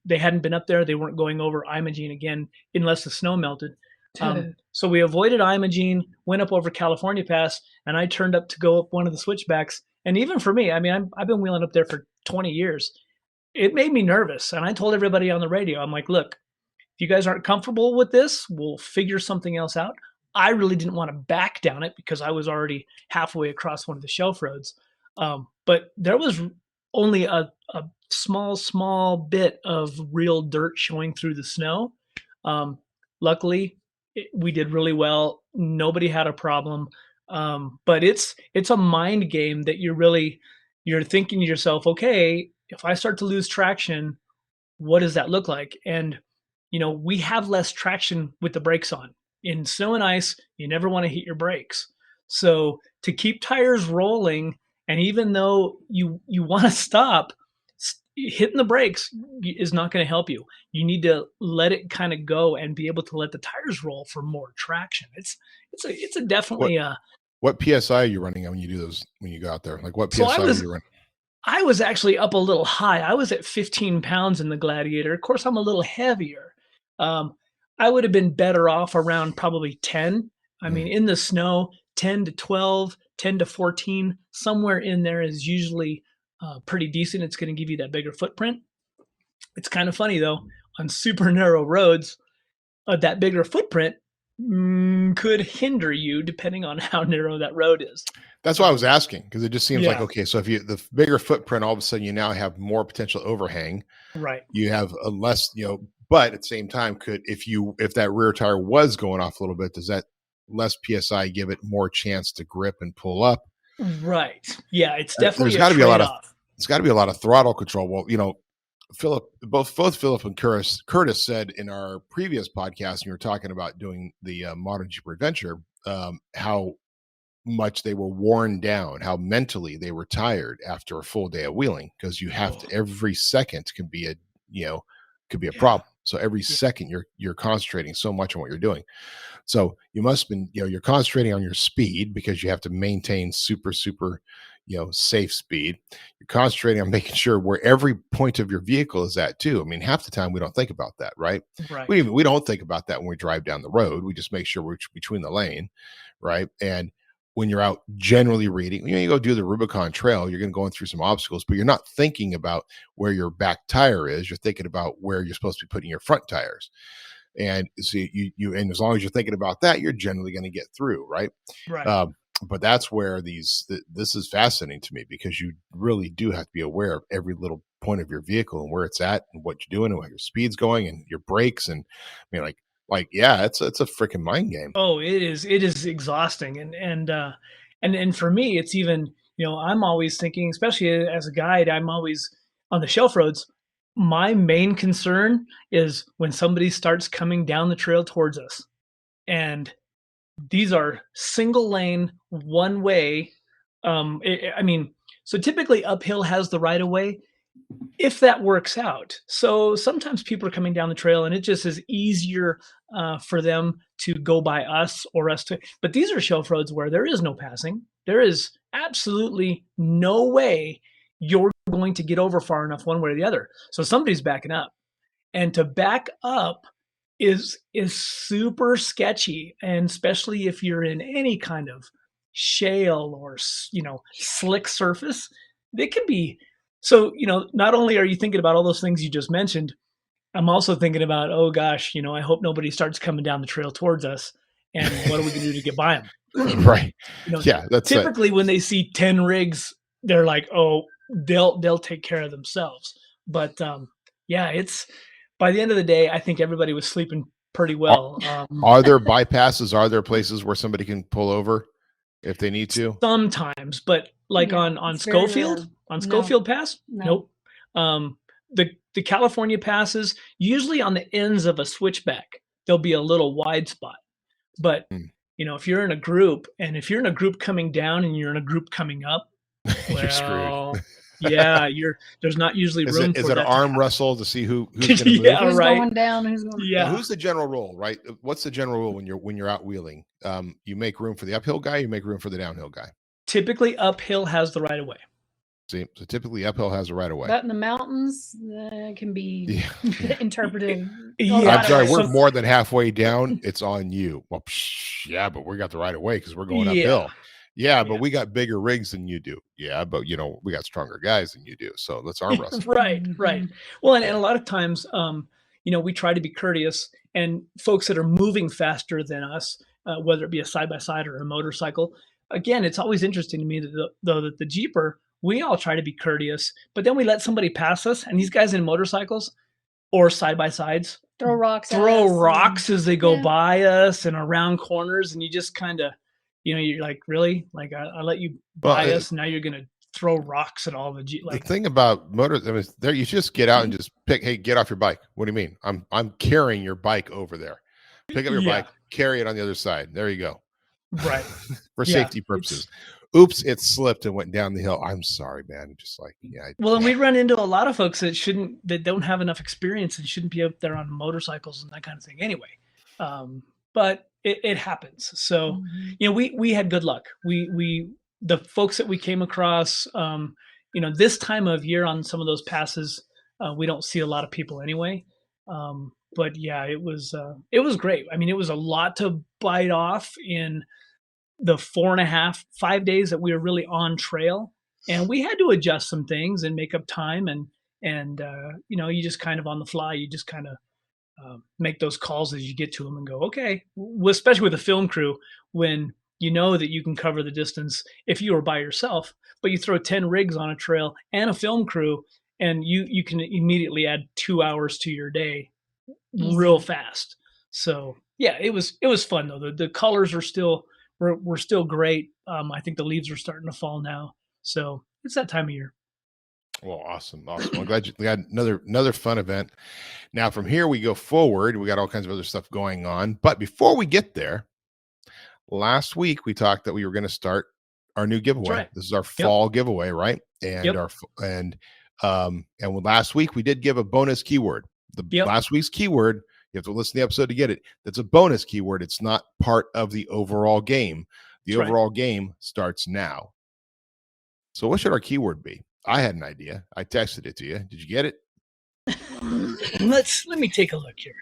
they hadn't been up there. They weren't going over Imogene again unless the snow melted. So we avoided Imogene, went up over California Pass, and I turned up to go up one of the switchbacks. And even for me, I mean, I've been wheeling up there for 20 years. It made me nervous. And I told everybody on the radio, I'm like, look, if you guys aren't comfortable with this, we'll figure something else out. I really didn't want to back down it because I was already halfway across one of the shelf roads. But there was only a small bit of real dirt showing through the snow. Luckily, we did really well. Nobody had a problem. But it's a mind game that you're thinking to yourself, okay, if I start to lose traction, what does that look like? And, you know, we have less traction with the brakes on. In snow and ice, you never want to hit your brakes. So to keep tires rolling, and even though you want to stop, hitting the brakes is not going to help you. You need to let it kind of go and be able to let the tires roll for more traction. It's a definitely What PSI are you running when you do those, when you go out there? Like what PSI are you running? I was actually up a little high. I was at 15 pounds in the Gladiator. Of course, I'm a little heavier. I would have been better off around probably 10. I mean, in the snow, 10 to 12, 10 to 14, somewhere in there is usually pretty decent. It's going to give you that bigger footprint. It's kind of funny, though. On super narrow roads, that bigger footprint could hinder you depending on how narrow that road is. That's why I was asking, because it just seems like, okay, so if the bigger footprint, all of a sudden you now have more potential overhang. Right. You have a less, but at the same time, if that rear tire was going off a little bit, does that less PSI give it more chance to grip and pull up? Right. Yeah, it's definitely it's got to be a lot of throttle control. Well, both Philip and Curtis said in our previous podcast, we were talking about doing the Modern Jeeper Adventure, how much they were worn down, how mentally they were tired after a full day of wheeling, because you have to, every second can be a problem. So every second you're concentrating so much on what you're doing. So you must have been, you're concentrating on your speed because you have to maintain super, safe speed. You're concentrating on making sure where every point of your vehicle is at too. I mean, half the time we don't think about that, right? Right. We don't think about that when we drive down the road. We just make sure we're between the lane, right? And when you're out generally reading, you go do the Rubicon Trail, you're going to go through some obstacles, but you're not thinking about where your back tire is. You're thinking about where you're supposed to be putting your front tires. And so and as long as you're thinking about that, you're generally going to get through, right? Right. But that's where this is fascinating to me, because you really do have to be aware of every little point of your vehicle and where it's at and what you're doing and what your speed's going and your brakes. And I mean, it's a freaking mind game. Oh, it is exhausting. And for me, it's even, I'm always thinking, especially as a guide, I'm always on the shelf roads. My main concern is when somebody starts coming down the trail towards us, and these are single lane, one way. So typically uphill has the right of way, if that works out. So sometimes people are coming down the trail and it just is easier for them to go by us or us to, but these are shelf roads where there is no passing. There is absolutely no way you're going to get over far enough one way or the other. So somebody's backing up, and to back up is super sketchy. And especially if you're in any kind of shale or, slick surface, they can be. So, not only are you thinking about all those things you just mentioned, I'm also thinking about, oh gosh, I hope nobody starts coming down the trail towards us. And what are we going to do to get by them? Right. That's typically when they see 10 rigs, they're like, oh, they'll take care of themselves. But it's by the end of the day, I think everybody was sleeping pretty well. Are there bypasses? Are there places where somebody can pull over if they need to? Sometimes, but on Schofield, Schofield Pass, nope. The California passes, usually on the ends of a switchback, there'll be a little wide spot. But if you're in a group, and if you're in a group coming down and you're in a group coming up, you're screwed. There's not usually room. Is it an arm wrestle to see who's going to move? Who's going down? Who's going? Yeah. Now, who's the general rule, right? What's the general rule when you're out wheeling? You make room for the uphill guy. You make room for the downhill guy. Typically, uphill has the right of way. See, so typically uphill has the right of way. But in the mountains, can be interpreted. I'm sorry, we're more than halfway down. It's on you. Well, but we got the right of way because we're going uphill. Yeah, but we got bigger rigs than you do. Yeah, but we got stronger guys than you do. So let's arm wrestle. Right. Well, and a lot of times, we try to be courteous, and folks that are moving faster than us, whether it be a side-by-side or a motorcycle, again, it's always interesting to me that the Jeeper, we all try to be courteous, but then we let somebody pass us, and these guys in motorcycles or side-by-sides throw rocks as they go by us and around corners, and you just kind of, you're like, really? Like, I let you buy us, and now you're going to throw rocks at all the the thing about motors, I mean, there you just get out and just get off your bike. What do you mean? I'm carrying your bike over there. Pick up your bike, carry it on the other side. There you go. Right. For safety purposes. Oops, it slipped and went down the hill. I'm sorry, man. Just like, Well, and we run into a lot of folks that don't have enough experience and shouldn't be up there on motorcycles and that kind of thing anyway. But it happens. So, we had good luck. The folks that we came across, this time of year on some of those passes, we don't see a lot of people anyway. But yeah, it was great. I mean, it was a lot to bite off in the 4.5-5 days that we were really on trail, and we had to adjust some things and make up time. And you just kind of on the fly, you just kind of make those calls as you get to them and go, okay, especially with a film crew, when you know that you can cover the distance if you were by yourself, but you throw 10 rigs on a trail and a film crew, and you can immediately add 2 hours to your day real fast. So yeah, it was fun though. The colors are still, we're still great. I think the leaves are starting to fall now. So it's that time of year. Well, awesome. I'm glad you got another fun event. Now, from here we go forward. We got all kinds of other stuff going on. But before we get there, last week we talked that we were going to start our new giveaway. right. This is our Yep. fall giveaway, right? And Yep. last week we did give a bonus keyword. The Yep. last week's keyword, you have to listen to the episode to get it. That's a bonus keyword. It's not part of the overall game. The That's right. overall game starts now. So what should our keyword be? I had an idea. I texted it to you. Did you get it? Let me take a look here.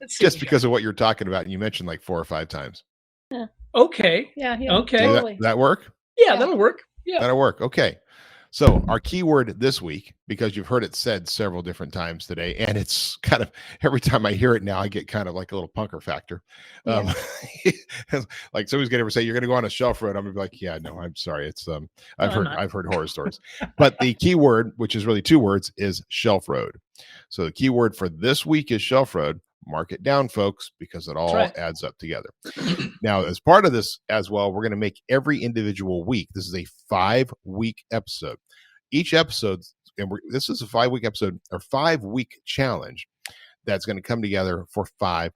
Let's see. Just because of what you're talking about, and you mentioned like 4 or 5 times. Okay. Yeah. Yeah. Okay. Totally. That work? Yeah, Yeah. that'll work. Yeah. That'll work. Okay. So our keyword this week, because you've heard it said several different times today, and it's kind of every time I hear it now, I get kind of like a little punker factor. Like somebody's gonna ever say you're gonna go on a shelf road, I'm gonna be like, yeah, no, I'm sorry. It's I've heard horror stories. But the keyword, which is really 2 words, is shelf road. So the keyword for this week is shelf road. Mark it down, folks, because it all adds up together. Now, as part of this as well, we're going to make every individual week. This is a 5-week episode. Each episode, and this is a 5-week episode or 5-week challenge that's going to come together for $5,000.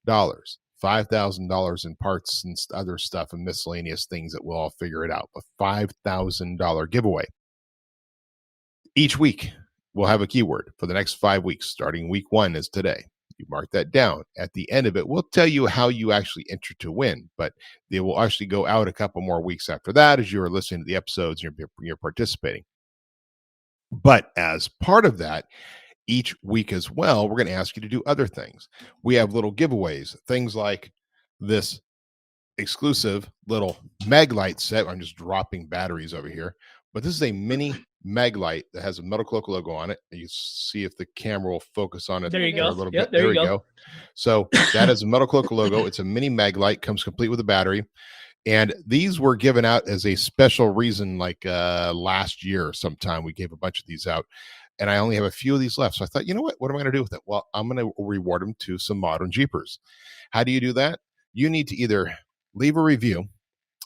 $5,000 in parts and other stuff and miscellaneous things that we'll all figure it out. A $5,000 giveaway. Each week, we'll have a keyword for the next 5 weeks, starting week 1 is today. You mark that down. At the end of it, we'll tell you how you actually enter to win, but they will actually go out a couple more weeks after that as you're listening to the episodes and you're participating. But as part of that, each week as well, we're going to ask you to do other things. We have little giveaways, things like this exclusive little Maglite set. I'm just dropping batteries over here, but this is a mini Maglite that has a Metal Cloak logo on it. You see if the camera will focus on it. There you go. A little Yep, bit. There you we go. So that is a Metal Cloak logo. It's a mini Maglite, comes complete with a battery. And these were given out as a special reason, like last year sometime. We gave a bunch of these out. And I only have a few of these left. So I thought, you know what? What am I going to do with it? Well, I'm going to reward them to some modern Jeepers. How do you do that? You need to either leave a review.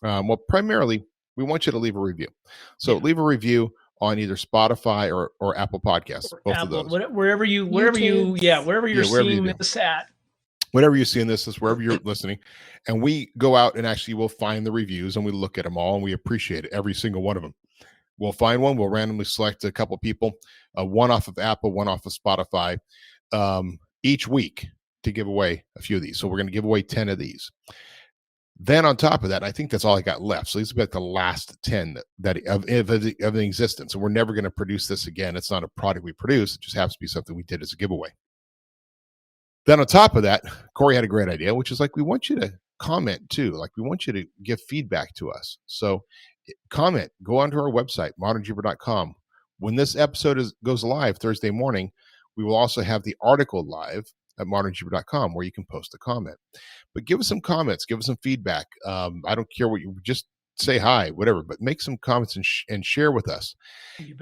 Well, primarily, we want you to leave a review. So leave a review on either Spotify or Apple Podcasts, Or both Apple, of those. wherever you're seeing this at. Whatever you see in this is wherever you're listening. And we go out and actually we'll find the reviews and we look at them all and we appreciate it, every single one of them. We'll find one. We'll randomly select a couple people, one off of Apple, one off of Spotify, each week to give away a few of these. So we're going to give away 10 of these. Then on top of that, I think that's all I got left. So these are like the last 10 that of the existence. And we're never going to produce this again. It's not a product we produce. It just happens to be something we did as a giveaway. Then on top of that, Corey had a great idea, which is like, we want you to comment too. Like we want you to give feedback to us. So comment, go onto our website, modernjeeper.com. When this episode goes live Thursday morning, we will also have the article live at modernjeeper.com where you can post a comment. But give us some comments, give us some feedback. I don't care what you just say hi, whatever, but make some comments and share with us.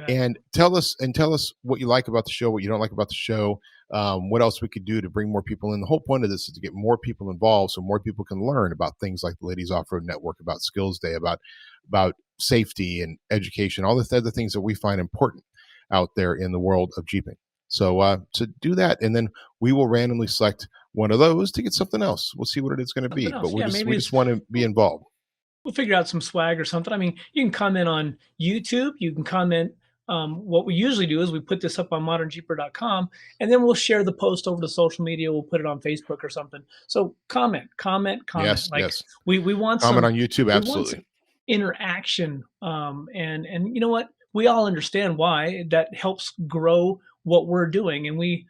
And tell us what you like about the show, what you don't like about the show, what else we could do to bring more people in. The whole point of this is to get more people involved so more people can learn about things like the Ladies Off-Road Network, about Skills Day, about safety and education, all the other things that we find important out there in the world of Jeeping. So to do that, and then we will randomly select one of those to get something else. We'll see what it is going to be, but we just want to be involved. We'll figure out some swag or something. I mean, you can comment on YouTube. You can comment. What we usually do is we put this up on modernjeeper.com, and then we'll share the post over to social media. We'll put it on Facebook or something. So comment. Yes, like yes. We want comment some, on YouTube. Absolutely. Interaction. And you know what? We all understand why. That helps grow what we're doing, and we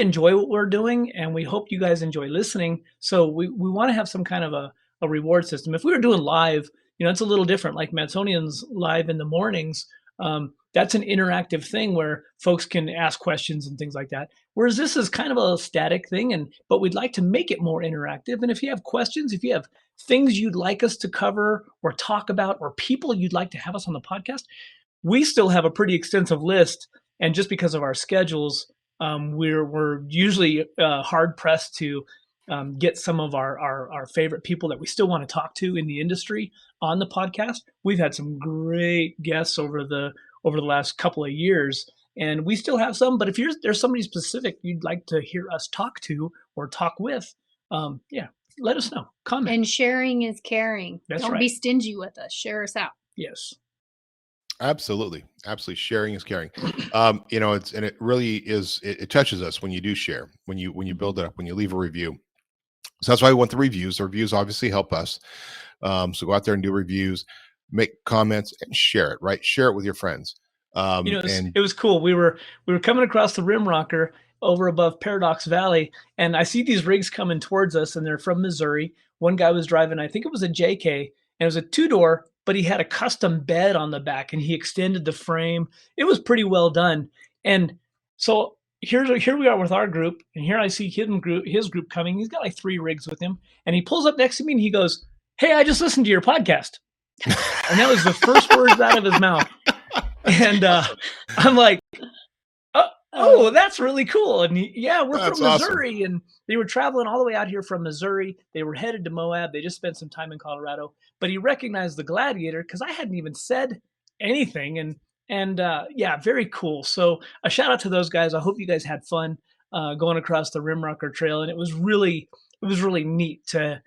enjoy what we're doing, and we hope you guys enjoy listening. So we want to have some kind of a reward system. If we were doing live, it's a little different, like Madsonian's live in the mornings. That's an interactive thing where folks can ask questions and things like that. Whereas this is kind of a static thing, but we'd like to make it more interactive. And if you have questions, if you have things you'd like us to cover or talk about, or people you'd like to have us on the podcast, we still have a pretty extensive list. And just because of our schedules, we're usually hard pressed to get some of our favorite people that we still want to talk to in the industry on the podcast. We've had some great guests over the over the last couple of years. And we still have some, but if there's somebody specific you'd like to hear us talk to or talk with, yeah, let us know. Comment. And sharing is caring. That's Don't right. be stingy with us. Share us out. Yes. Absolutely. Sharing is caring. It really is. It touches us when you do share, when you build it up, when you leave a review. So that's why we want the reviews. The reviews obviously help us. So go out there and do reviews, make comments, and share it. Right, share it with your friends. It was cool. We were coming across the rim rocker over above Paradox Valley, and I see these rigs coming towards us, and they're from Missouri. One guy was driving, I think it was a JK, and it was a 2-door, but he had a custom bed on the back, and he extended the frame. It was pretty well done. And so here we are with our group, and here I see his group coming. He's got like 3 rigs with him, and he pulls up next to me, and he goes, "Hey, I just listened to your podcast." And that was the first words out of his mouth. And I'm like, oh, that's really cool. And we're That's from Missouri. Awesome. And they were traveling all the way out here from Missouri. They were headed to Moab. They just spent some time in Colorado. But he recognized the Gladiator because I hadn't even said anything. And very cool. So a shout out to those guys. I hope you guys had fun going across the Rimrocker Trail. And it was really neat to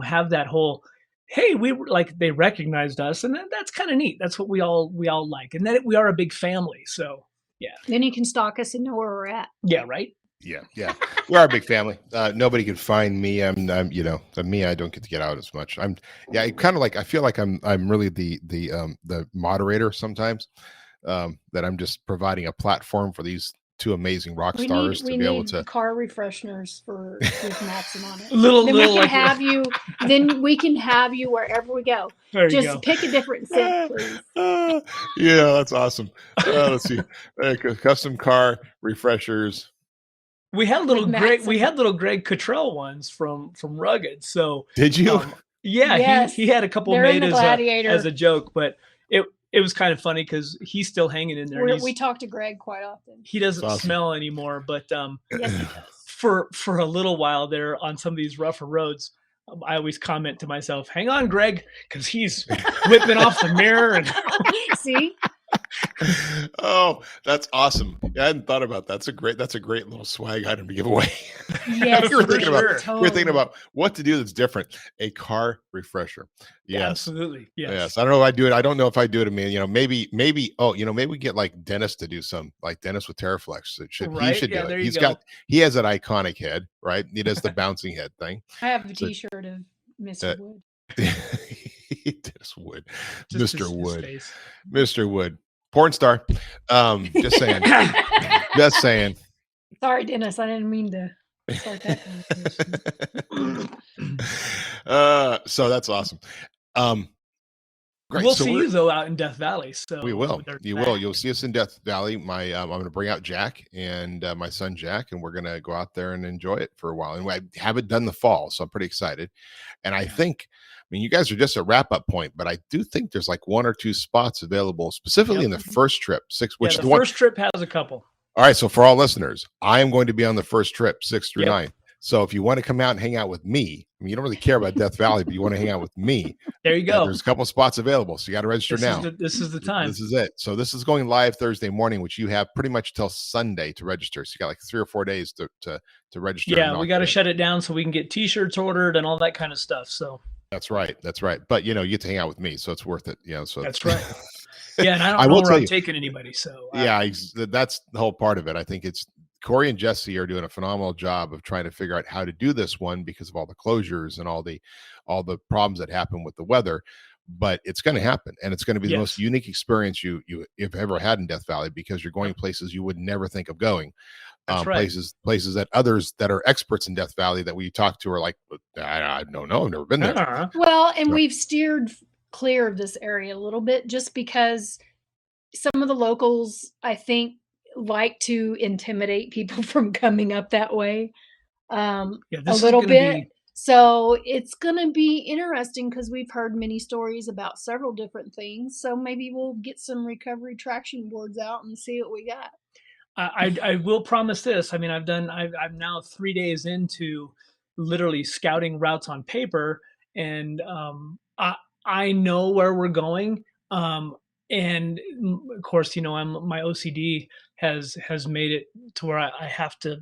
have that whole, hey, we were like, they recognized us, and that's kind of neat. That's what we all like, and that we are a big family. So yeah. Then you can stalk us and know where we're at. Yeah, right. Yeah. We're a big family. Nobody can find me. I'm me. I don't get to get out as much. I feel like I'm really the moderator sometimes. That I'm just providing a platform for these 2 amazing rock stars to be able to car refresheners for with Matson on it. Then we can have you wherever we go. Just pick a different scent, please. Yeah, that's awesome. Let's see, custom car refreshers. We had little Greg Cottrell ones from Rugged. So did you? Yes. he had a couple They're made as a joke, but it was kind of funny because he's still hanging in there. We talk to Greg quite often. He doesn't smell anymore, but yes, he does. For a little while there on some of these rougher roads, I always comment to myself, "Hang on, Greg," because he's whipping off the mirror and see. Oh, that's awesome! Yeah, I hadn't thought about that. That's a great little swag item to give away. Yes, we were thinking about what to do that's different. A car refresher. Yes, absolutely. Yes. I don't know if I do it. I don't know if I do it. I mean, maybe. Maybe we get like Dennis to do some, like Dennis with Terraflex. He should do it. He has an iconic head, right? He does the bouncing head thing. I have a T-shirt of Mr. Wood. Dennis Wood, Mr. Wood. Porn star. Just saying. Just saying. Sorry, Dennis. I didn't mean to start that conversation. So that's awesome. Great. We'll see you though out in Death Valley. So we will. You'll see us in Death Valley. I'm going to bring out Jack and my son Jack, and we're going to go out there and enjoy it for a while. And I haven't done the fall, so I'm pretty excited. And I think, you guys are just a wrap-up point, but I do think there's like 1 or 2 spots available, specifically in the first trip, 6. Which the first trip has a couple. All right, so for all listeners, I am going to be on the first trip, 6 through 9. So if you want to come out and hang out with me, you don't really care about Death Valley, but you want to hang out with me. There you go. There's a couple of spots available, so you got to register now. This is the time. This is it. So this is going live Thursday morning, which you have pretty much till Sunday to register. So you got like 3 or 4 days to register. Yeah, we got to shut it down so we can get T-shirts ordered and all that kind of stuff. So that's right. But you get to hang out with me, so it's worth it. So that's right. Yeah, and I don't know where I'm taking anybody. So that's the whole part of it. I think it's Corey and Jesse are doing a phenomenal job of trying to figure out how to do this one because of all the closures and all the problems that happen with the weather. But it's going to happen, and it's going to be the most unique experience you've ever had in Death Valley because you're going places you would never think of going. Places that others that are experts in Death Valley that we talk to are like, I don't know, I've never been there. Well, and we've steered clear of this area a little bit just because some of the locals, I think, like to intimidate people from coming up that way a little bit. So it's going to be interesting because we've heard many stories about several different things. So maybe we'll get some recovery traction boards out and see what we got. I will promise this. I'm now 3 days into literally scouting routes on paper, and I know where we're going. and of course, my OCD has made it to where I have to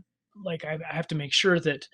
I have to make sure that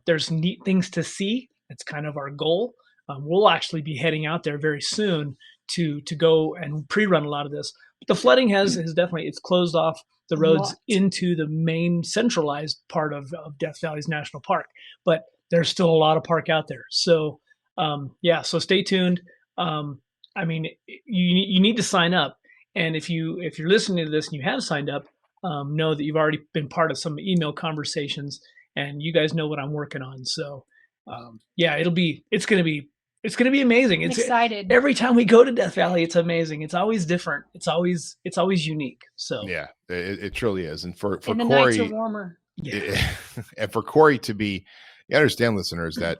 there's neat things to see. That's kind of our goal. We'll actually be heading out there very soon to go and pre-run a lot of this. But the flooding has definitely, it's closed off the roads into the main centralized part of Death Valley's National Park, but there's still a lot of park out there. So so stay tuned. I mean, you need to sign up, and if you're listening to this and you have signed up, know that you've already been part of some email conversations, and you guys know what I'm working on. So it's gonna be amazing. I'm excited. Every time we go to Death Valley, it's amazing. It's always different. It's always unique. So yeah, it truly is. And for and the Corey, nights are warmer. And for Corey to be, you understand, listeners, that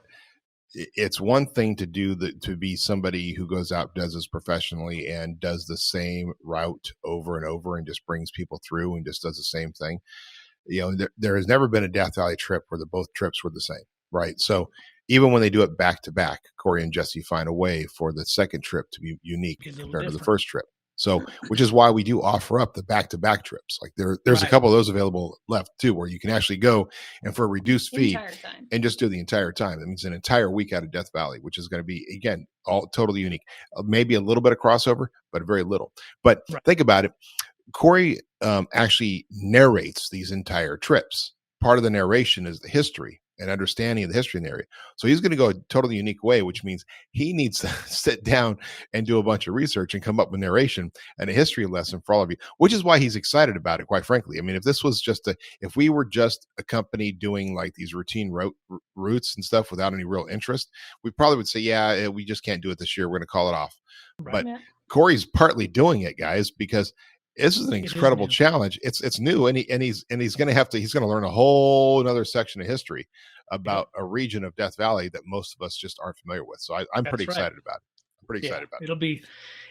it's one thing to to be somebody who goes out, does this professionally, and does the same route over and over, and just brings people through and just does the same thing. There has never been a Death Valley trip where both trips were the same, right? So even when they do it back to back, Corey and Jesse find a way for the second trip to be unique compared to the first trip. So, which is why we do offer up the back-to-back trips. Like there's a couple of those available left too, where you can actually go and for a reduced fee and just do the entire time. That means an entire week out of Death Valley, which is going to be, again, all totally unique. Maybe a little bit of crossover, but very little. But think about it. Corey actually narrates these entire trips. Part of the narration is the history and understanding of the history in the area. So he's going to go a totally unique way, which means he needs to sit down and do a bunch of research and come up with narration and a history lesson for all of you, which is why he's excited about it, quite frankly. I mean, if we were just a company doing like these routine routes and stuff without any real interest, we probably would say, we just can't do it this year. We're going to call it off. Right. But Corey's partly doing it, guys, because this is an incredible challenge. It's new, and he's going to learn a whole another section of history about a region of Death Valley that most of us just aren't familiar with. So I'm pretty excited about it. I'm pretty excited about it.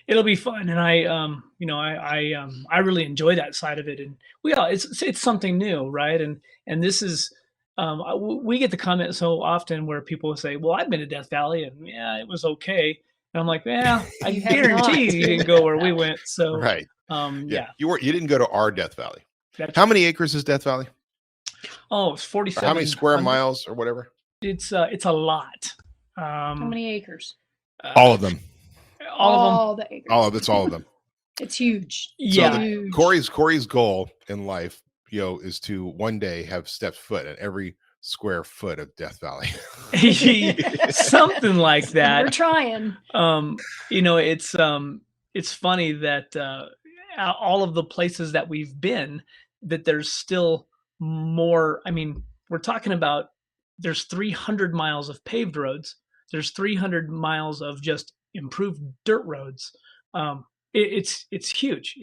It'll be fun, and I really enjoy that side of it. And it's something new, right? And this is we get the comment so often where people will say, "Well, I've been to Death Valley, and it was okay." And I'm like, I guarantee you didn't go where we went. So right. You didn't go to our Death Valley. How many acres is Death Valley? Oh, it's 47. How many square miles or whatever? It's a lot. How many acres? All of them. All of them. The acres. It's all of them. It's huge. Yeah. Huge. Corey's goal in life, is to one day have stepped foot at every square foot of Death Valley. Something like that. We're trying. It's funny that all of the places that we've been, that there's still more. I mean, we're talking about there's 300 miles of paved roads. There's 300 miles of just improved dirt roads. It's huge.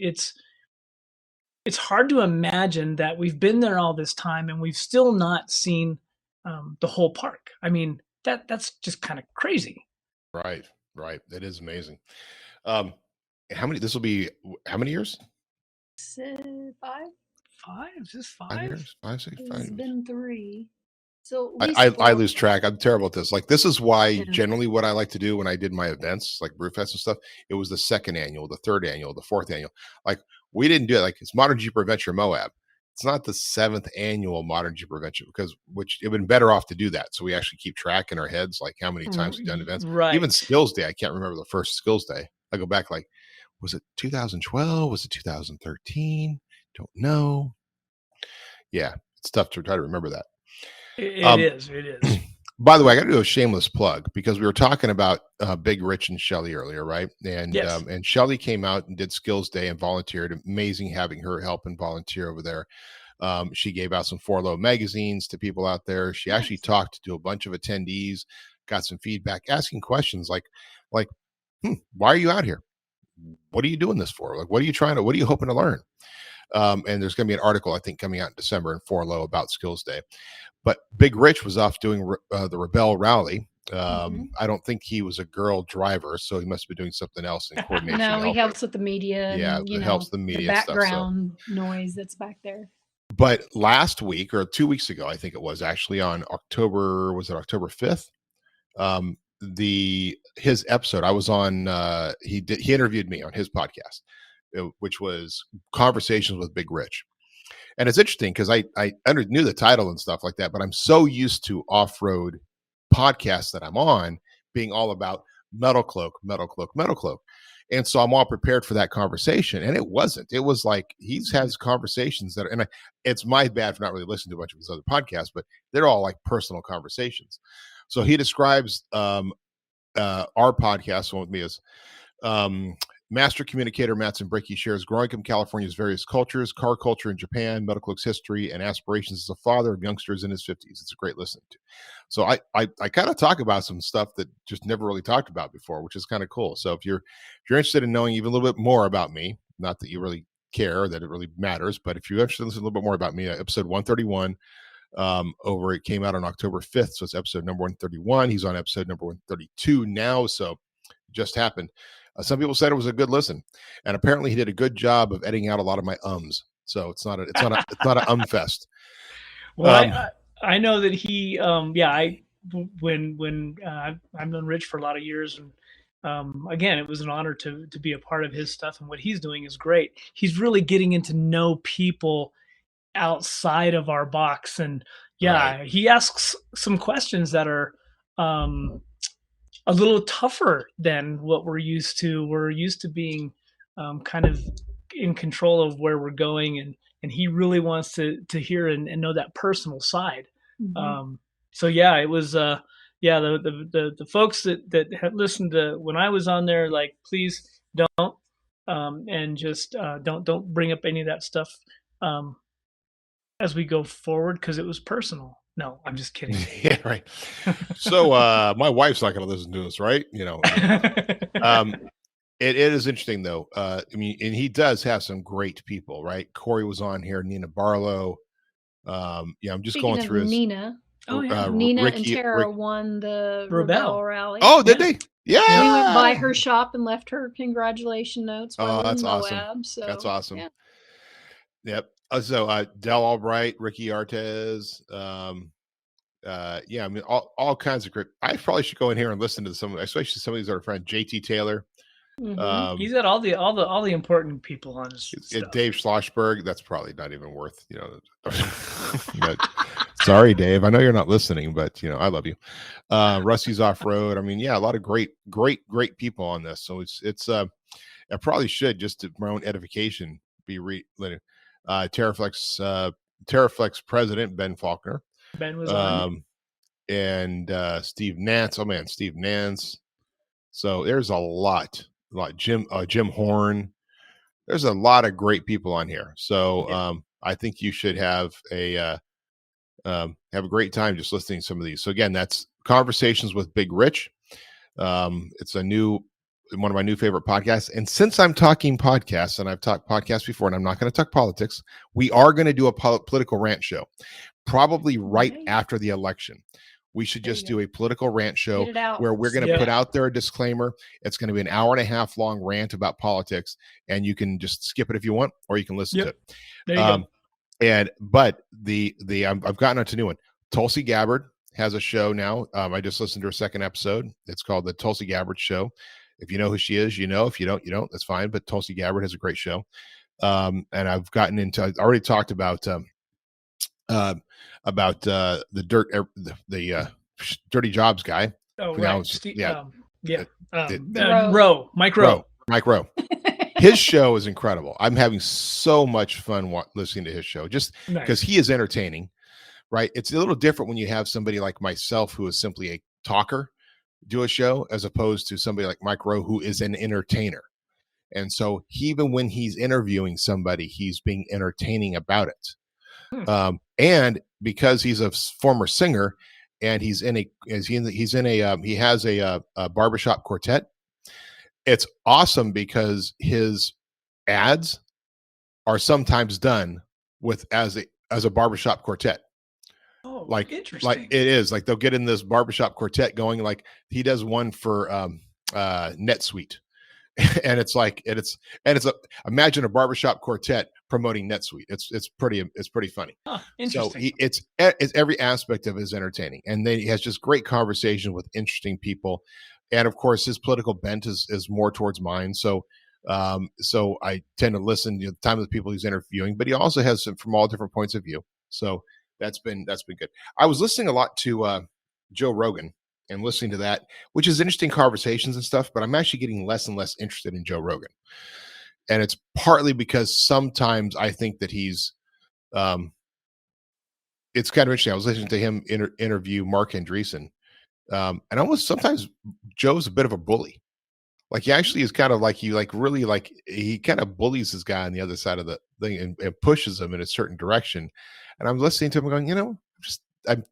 It's hard to imagine that we've been there all this time and we've still not seen the whole park. I mean, that's just kind of crazy. Right. That is amazing. This will be how many years? 5. 5? Is this 5? 5 years? 5, 6, 5 years. It's been 3. So I lose track. I'm terrible at this. Like, this is why generally what I like to do when I did my events, like Brewfest and stuff, it was the second annual, the third annual, the fourth annual. Like, we didn't do it. Like, it's Modern Jeeper Adventure Moab. It's not the 7th annual Modern Jeeper Adventure, which it would have been better off to do that. So we actually keep track in our heads, like how many times we've done events. Right. Even Skills Day, I can't remember the first Skills Day. I go back, like, was it 2012? Was it 2013? Don't know. Yeah, it's tough to try to remember that. It is. By the way, I got to do a shameless plug because we were talking about Big Rich and Shelly earlier, right? And yes. And Shelly came out and did Skills Day and volunteered. Amazing having her help and volunteer over there. She gave out some 4 Low magazines to people out there. She actually talked to a bunch of attendees, got some feedback, asking questions like, why are you out here? What are you doing this for? Like, what are you hoping to learn? And there's going to be an article, I think, coming out in December in 4 Low about Skills Day. But Big Rich was off doing the Rebel Rally. I don't think he was a girl driver, so he must be doing something else in coordination. No, he helps with the media. Yeah, and, it helps the media the stuff, background noise that's back there. But last week or 2 weeks ago, I think it was actually on October 5th, his episode. I was on. He interviewed me on his podcast, which was Conversations with Big Rich. And it's interesting because I knew the title and stuff like that, but I'm so used to off-road podcasts that I'm on being all about Metal Cloak. And so I'm all prepared for that conversation. And it wasn't. It was like he has conversations that are, and it's my bad for not really listening to a bunch of his other podcasts, but they're all like personal conversations. So he describes our podcast, one with me, as master communicator Matson Bricky shares growing up in California's various cultures, car culture in Japan, Metal Cloak's history, and aspirations as a father of youngsters in his 50s. It's a great listen to. So I kind of talk about some stuff that just never really talked about before, which is kind of cool. So if you're interested in knowing even a little bit more about me, not that you really care or that it really matters, but if you're interested in listening a little bit more about me, episode 131 it came out on October 5th. So it's episode number 131. He's on episode number 132 now. So it just happened. Some people said it was a good listen, and apparently he did a good job of editing out a lot of my ums. So it's not an fest. Well, I know that he, when I've known Rich for a lot of years, and again, it was an honor to be a part of his stuff, and what he's doing is great. He's really getting into know people outside of our box, and right. He asks some questions that are a little tougher than what we're used to. We're used to being kind of in control of where we're going, and he really wants to hear and know that personal side. Mm-hmm. It was the folks that had listened to when I was on there, like, please don't and just don't bring up any of that stuff as we go forward, because it was personal. No, I'm just kidding. Yeah, right. So my wife's not going to listen to this, right? It is interesting though. I mean, and he does have some great people, right? Corey was on here, Nina Barlow. I'm just going through his Nina. Nina Ricky, and Tara won the Rebel Rally. Oh, did they? Yeah. We went by her shop and left her congratulation notes. Oh, that's awesome. Moab, so, that's awesome. Yeah. Yep. So Del Albright, Ricky Artez, I mean, all kinds of great. I probably should go in here and listen to especially some of these other friends. JT Taylor. Mm-hmm. He's got all the important people on his stuff. Dave Schlossberg. That's probably not even worth, but, sorry, Dave. I know you're not listening, but I love you. Rusty's Off Road. I mean, a lot of great people on this. So it's I probably should, just to my own edification, be Terraflex president Ben Faulkner. Ben was on. And Steve Nance. Oh man, Steve Nance. So there's a lot. Jim Horn. There's a lot of great people on here. So I think you should have a great time just listening to some of these. So again, that's Conversations with Big Rich. It's one of my new favorite podcasts. And since I'm talking podcasts, and I've talked podcasts before, and I'm not going to talk politics, we are going to do a political rant show, probably right after the election. We should just do a political rant show where we're going to put out there a disclaimer. It's going to be an hour and a half long rant about politics, and you can just skip it if you want, or you can listen to it. There you go. I've gotten onto a new one. Tulsi Gabbard has a show now. I just listened to her second episode. It's called The Tulsi Gabbard Show. If you know who she is, you know. If you don't, you don't. That's fine. But Tulsi Gabbard has a great show. And I've gotten into. I already talked about the Dirty Jobs guy. Oh, now, right. Mike Rowe. His show is incredible. I'm having so much fun listening to his show, just because he is entertaining. Right? It's a little different when you have somebody like myself who is simply a talker do a show, as opposed to somebody like Mike Rowe who is an entertainer. And so even when he's interviewing somebody, he's being entertaining about it. And because he's a former singer, and he has a barbershop quartet. It's awesome because his ads are sometimes done as a barbershop quartet. Oh, like interesting. Like it is like they'll get in this barbershop quartet going. Like he does one for NetSuite. And imagine a barbershop quartet promoting NetSuite. It's pretty funny. Oh, So interesting. it's every aspect of it is entertaining, and then he has just great conversation with interesting people, and of course his political bent is more towards mine. So so I tend to listen to the time of the people he's interviewing, but he also has some from all different points of view. So that's been good. I was listening a lot to Joe Rogan and listening to that, which is interesting conversations and stuff, but I'm actually getting less and less interested in Joe Rogan. And it's partly because sometimes I think that he's it's kind of interesting. I was listening to him interview Mark Andreessen, and almost sometimes Joe's a bit of a bully. Like he actually is kind of like he kind of bullies this guy on the other side of the thing and pushes him in a certain direction. And I'm listening to him going,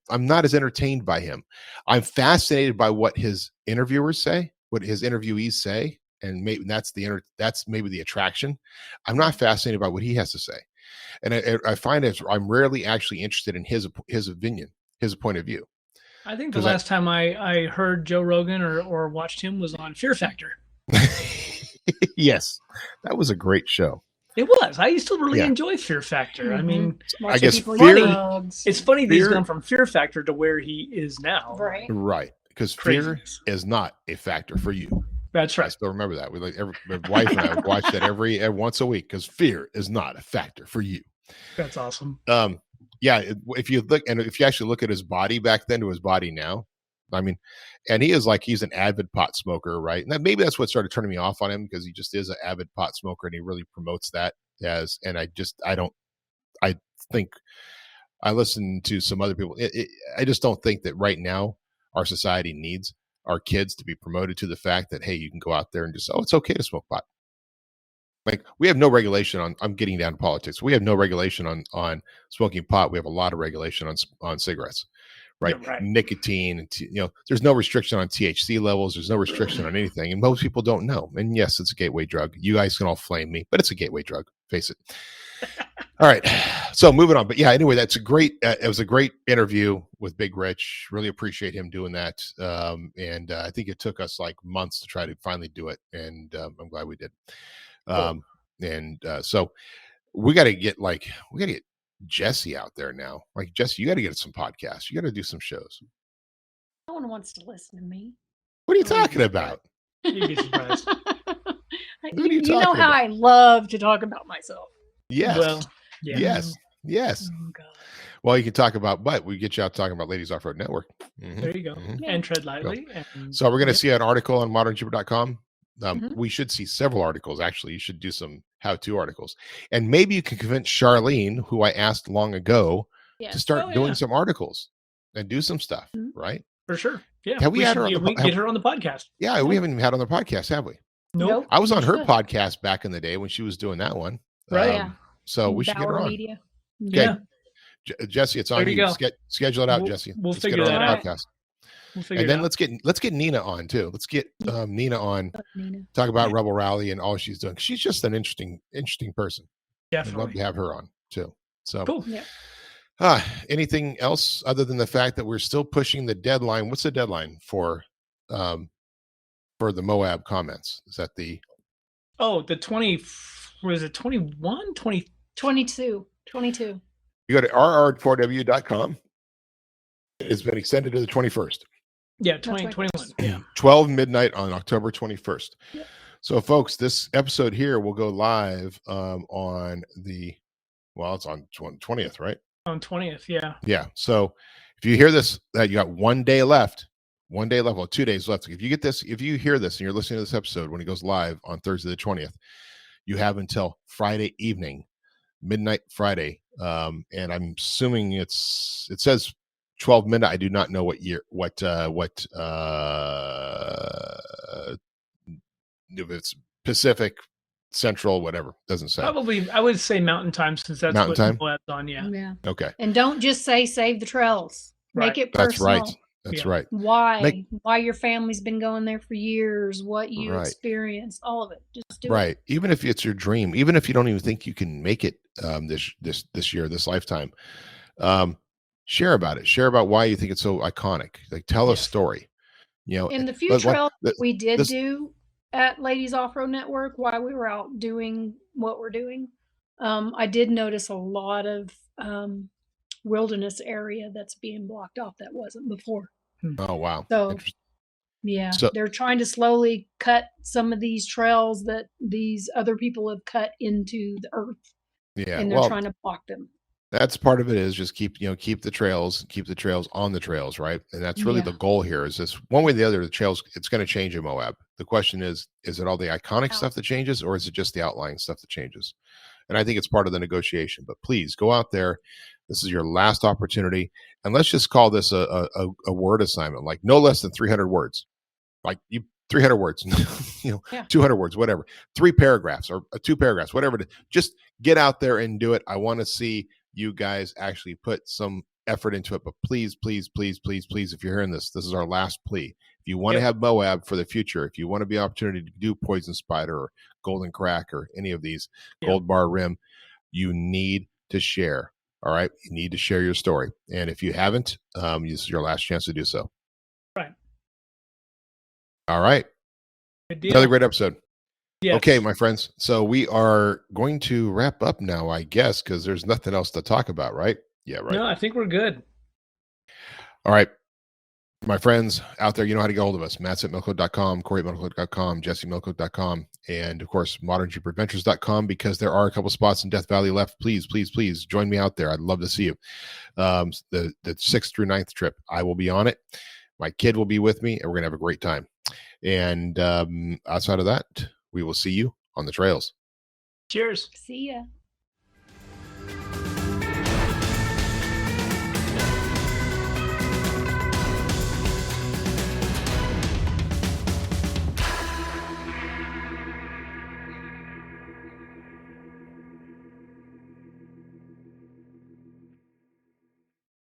I'm not as entertained by him. I'm fascinated by what his interviewers say, what his interviewees say, and maybe that's maybe the attraction. I'm not fascinated by what he has to say, and I find I'm rarely actually interested in his opinion, his point of view. I think the last time I heard Joe Rogan or watched him was on Fear Factor. Yes, that was a great show. It was. I used to really enjoy Fear Factor. Mm-hmm. I mean, I guess it's funny that he's gone from Fear Factor to where he is now. Right. Because fear is not a factor for you. That's right. I still remember that. My wife and I watch that every once a week because fear is not a factor for you. That's awesome. Yeah. If you actually look at his body back then to his body now, I mean, and he's an avid pot smoker, right? And maybe that's what started turning me off on him, because he just is an avid pot smoker and he really promotes that and I think I listen to some other people. I just don't think that right now our society needs our kids to be promoted to the fact that, hey, you can go out there and just, it's okay to smoke pot. Like we have no regulation on, I'm getting down to politics. We have no regulation on smoking pot. We have a lot of regulation on cigarettes. Right? Yeah, right. Nicotine, and there's no restriction on THC levels. There's no restriction on anything, and most people don't know. And yes, it's a gateway drug. You guys can all flame me, but it's a gateway drug. Face it. All right, so moving on. But yeah, anyway, that's a great. It was a great interview with Big Rich. Really appreciate him doing that. And I think it took us like months to try to finally do it, and I'm glad we did. So we got to get Jesse out there now. Like Jesse, you got to get some podcasts. You got to do some shows. No one wants to listen to me. What are you talking about? You'd be surprised. You know how I love to talk about myself. Yes. Well, yeah. Yes. Oh, God. Well, you can talk about, but we get you out talking about Ladies Off-Road Network. Mm-hmm. There you go. Mm-hmm. And tread lightly. So we're going to see an article on modernjeeper.com. We should see several articles. Actually, you should do some how-to articles, and maybe you can convince Charlene, who I asked long ago, to start doing some articles and do some stuff. Right? For sure. Yeah. Have we had her? Get her on the podcast. Yeah, we haven't even had her on the podcast, have we? Nope. I was on her podcast back in the day when she was doing that one. Right. So we should get her on. Media. Okay. Yeah. Jesse, it's on you. Schedule it out, Jesse. We'll let's figure get her that on out. the podcast. And then let's get Nina on too. Let's get Nina on. Talk about Rebel Rally and all she's doing. She's just an interesting person. Definitely. I'd love to have her on too. So cool. Yeah. Anything else other than the fact that we're still pushing the deadline? What's the deadline for the Moab comments? Is that the the 20? Was it 21? 20? 22. You go to rr4w.com. It's been extended to the 21st. Yeah, 2021. Yeah. 12 midnight on October 21st. Yep. So, folks, this episode here will go live on it's on 20th, right? On 20th, yeah. Yeah. So, if you hear this, that you got 1 day left, well, 2 days left. If you hear this and you're listening to this episode when it goes live on Thursday the 20th, you have until Friday evening, midnight Friday. And I'm assuming it says 12 midnight. I do not know what year, if it's Pacific, Central, whatever. Doesn't say. Probably, I would say Mountain Time, since that's Mountain what Time? Moab's on. Yeah. Okay. And don't just say save the trails. Right. Make it That's personal. right. That's right. Why your family's been going there for years, what you experienced, all of it. Just do it. Even if it's your dream, even if you don't even think you can make it this year, this lifetime, share about it. Share about why you think it's so iconic. Like tell a story. In the few trails we did do at Ladies Off-Road Network while we were out doing what we're doing, I did notice a lot of wilderness area that's being blocked off that wasn't before. Oh, wow. So Interesting. yeah, So, they're trying to slowly cut some of these trails that these other people have cut into the earth, yeah, and they're well, trying to block them. that's part of it is just keep the trails on the trails, right? And that's really Yeah. the goal here is this one way or the other, the trails, it's going to change in Moab. The question is it all the iconic How? stuff that changes or is it just the outlying stuff that changes? And I think it's part of the negotiation, but please go out there. This is your last opportunity. And let's just call this a word assignment, like no less than 300 words, like 300 words, Yeah. 200 words, whatever, 3 paragraphs or 2 paragraphs, whatever. Just get out there and do it. I want to see you guys actually put some effort into it, but please, please, please, please, please, if you're hearing this, this is our last plea. If you want to Yep. have Moab for the future, if you want to be an opportunity to do Poison Spider or Golden Crack or any of these, Yep. Gold Bar Rim, you need to share. All right. You need to share your story. And if you haven't, this is your last chance to do so. Right. All right. Good deal. Another great episode. Yes. Okay, my friends. So we are going to wrap up now, I guess, because there's nothing else to talk about, right? Yeah, right. No, I think we're good. All right. My friends out there, you know how to get hold of us. Matt's at milkcode.com, Corey at milkcode.com, Jesse milkcode.com, and of course, modernjeepadventures.com, because there are a couple spots in Death Valley left. Please, please, please join me out there. I'd love to see you. The 6th through 9th trip, I will be on it. My kid will be with me, and we're going to have a great time. And outside of that, we will see you on the trails. Cheers. See ya.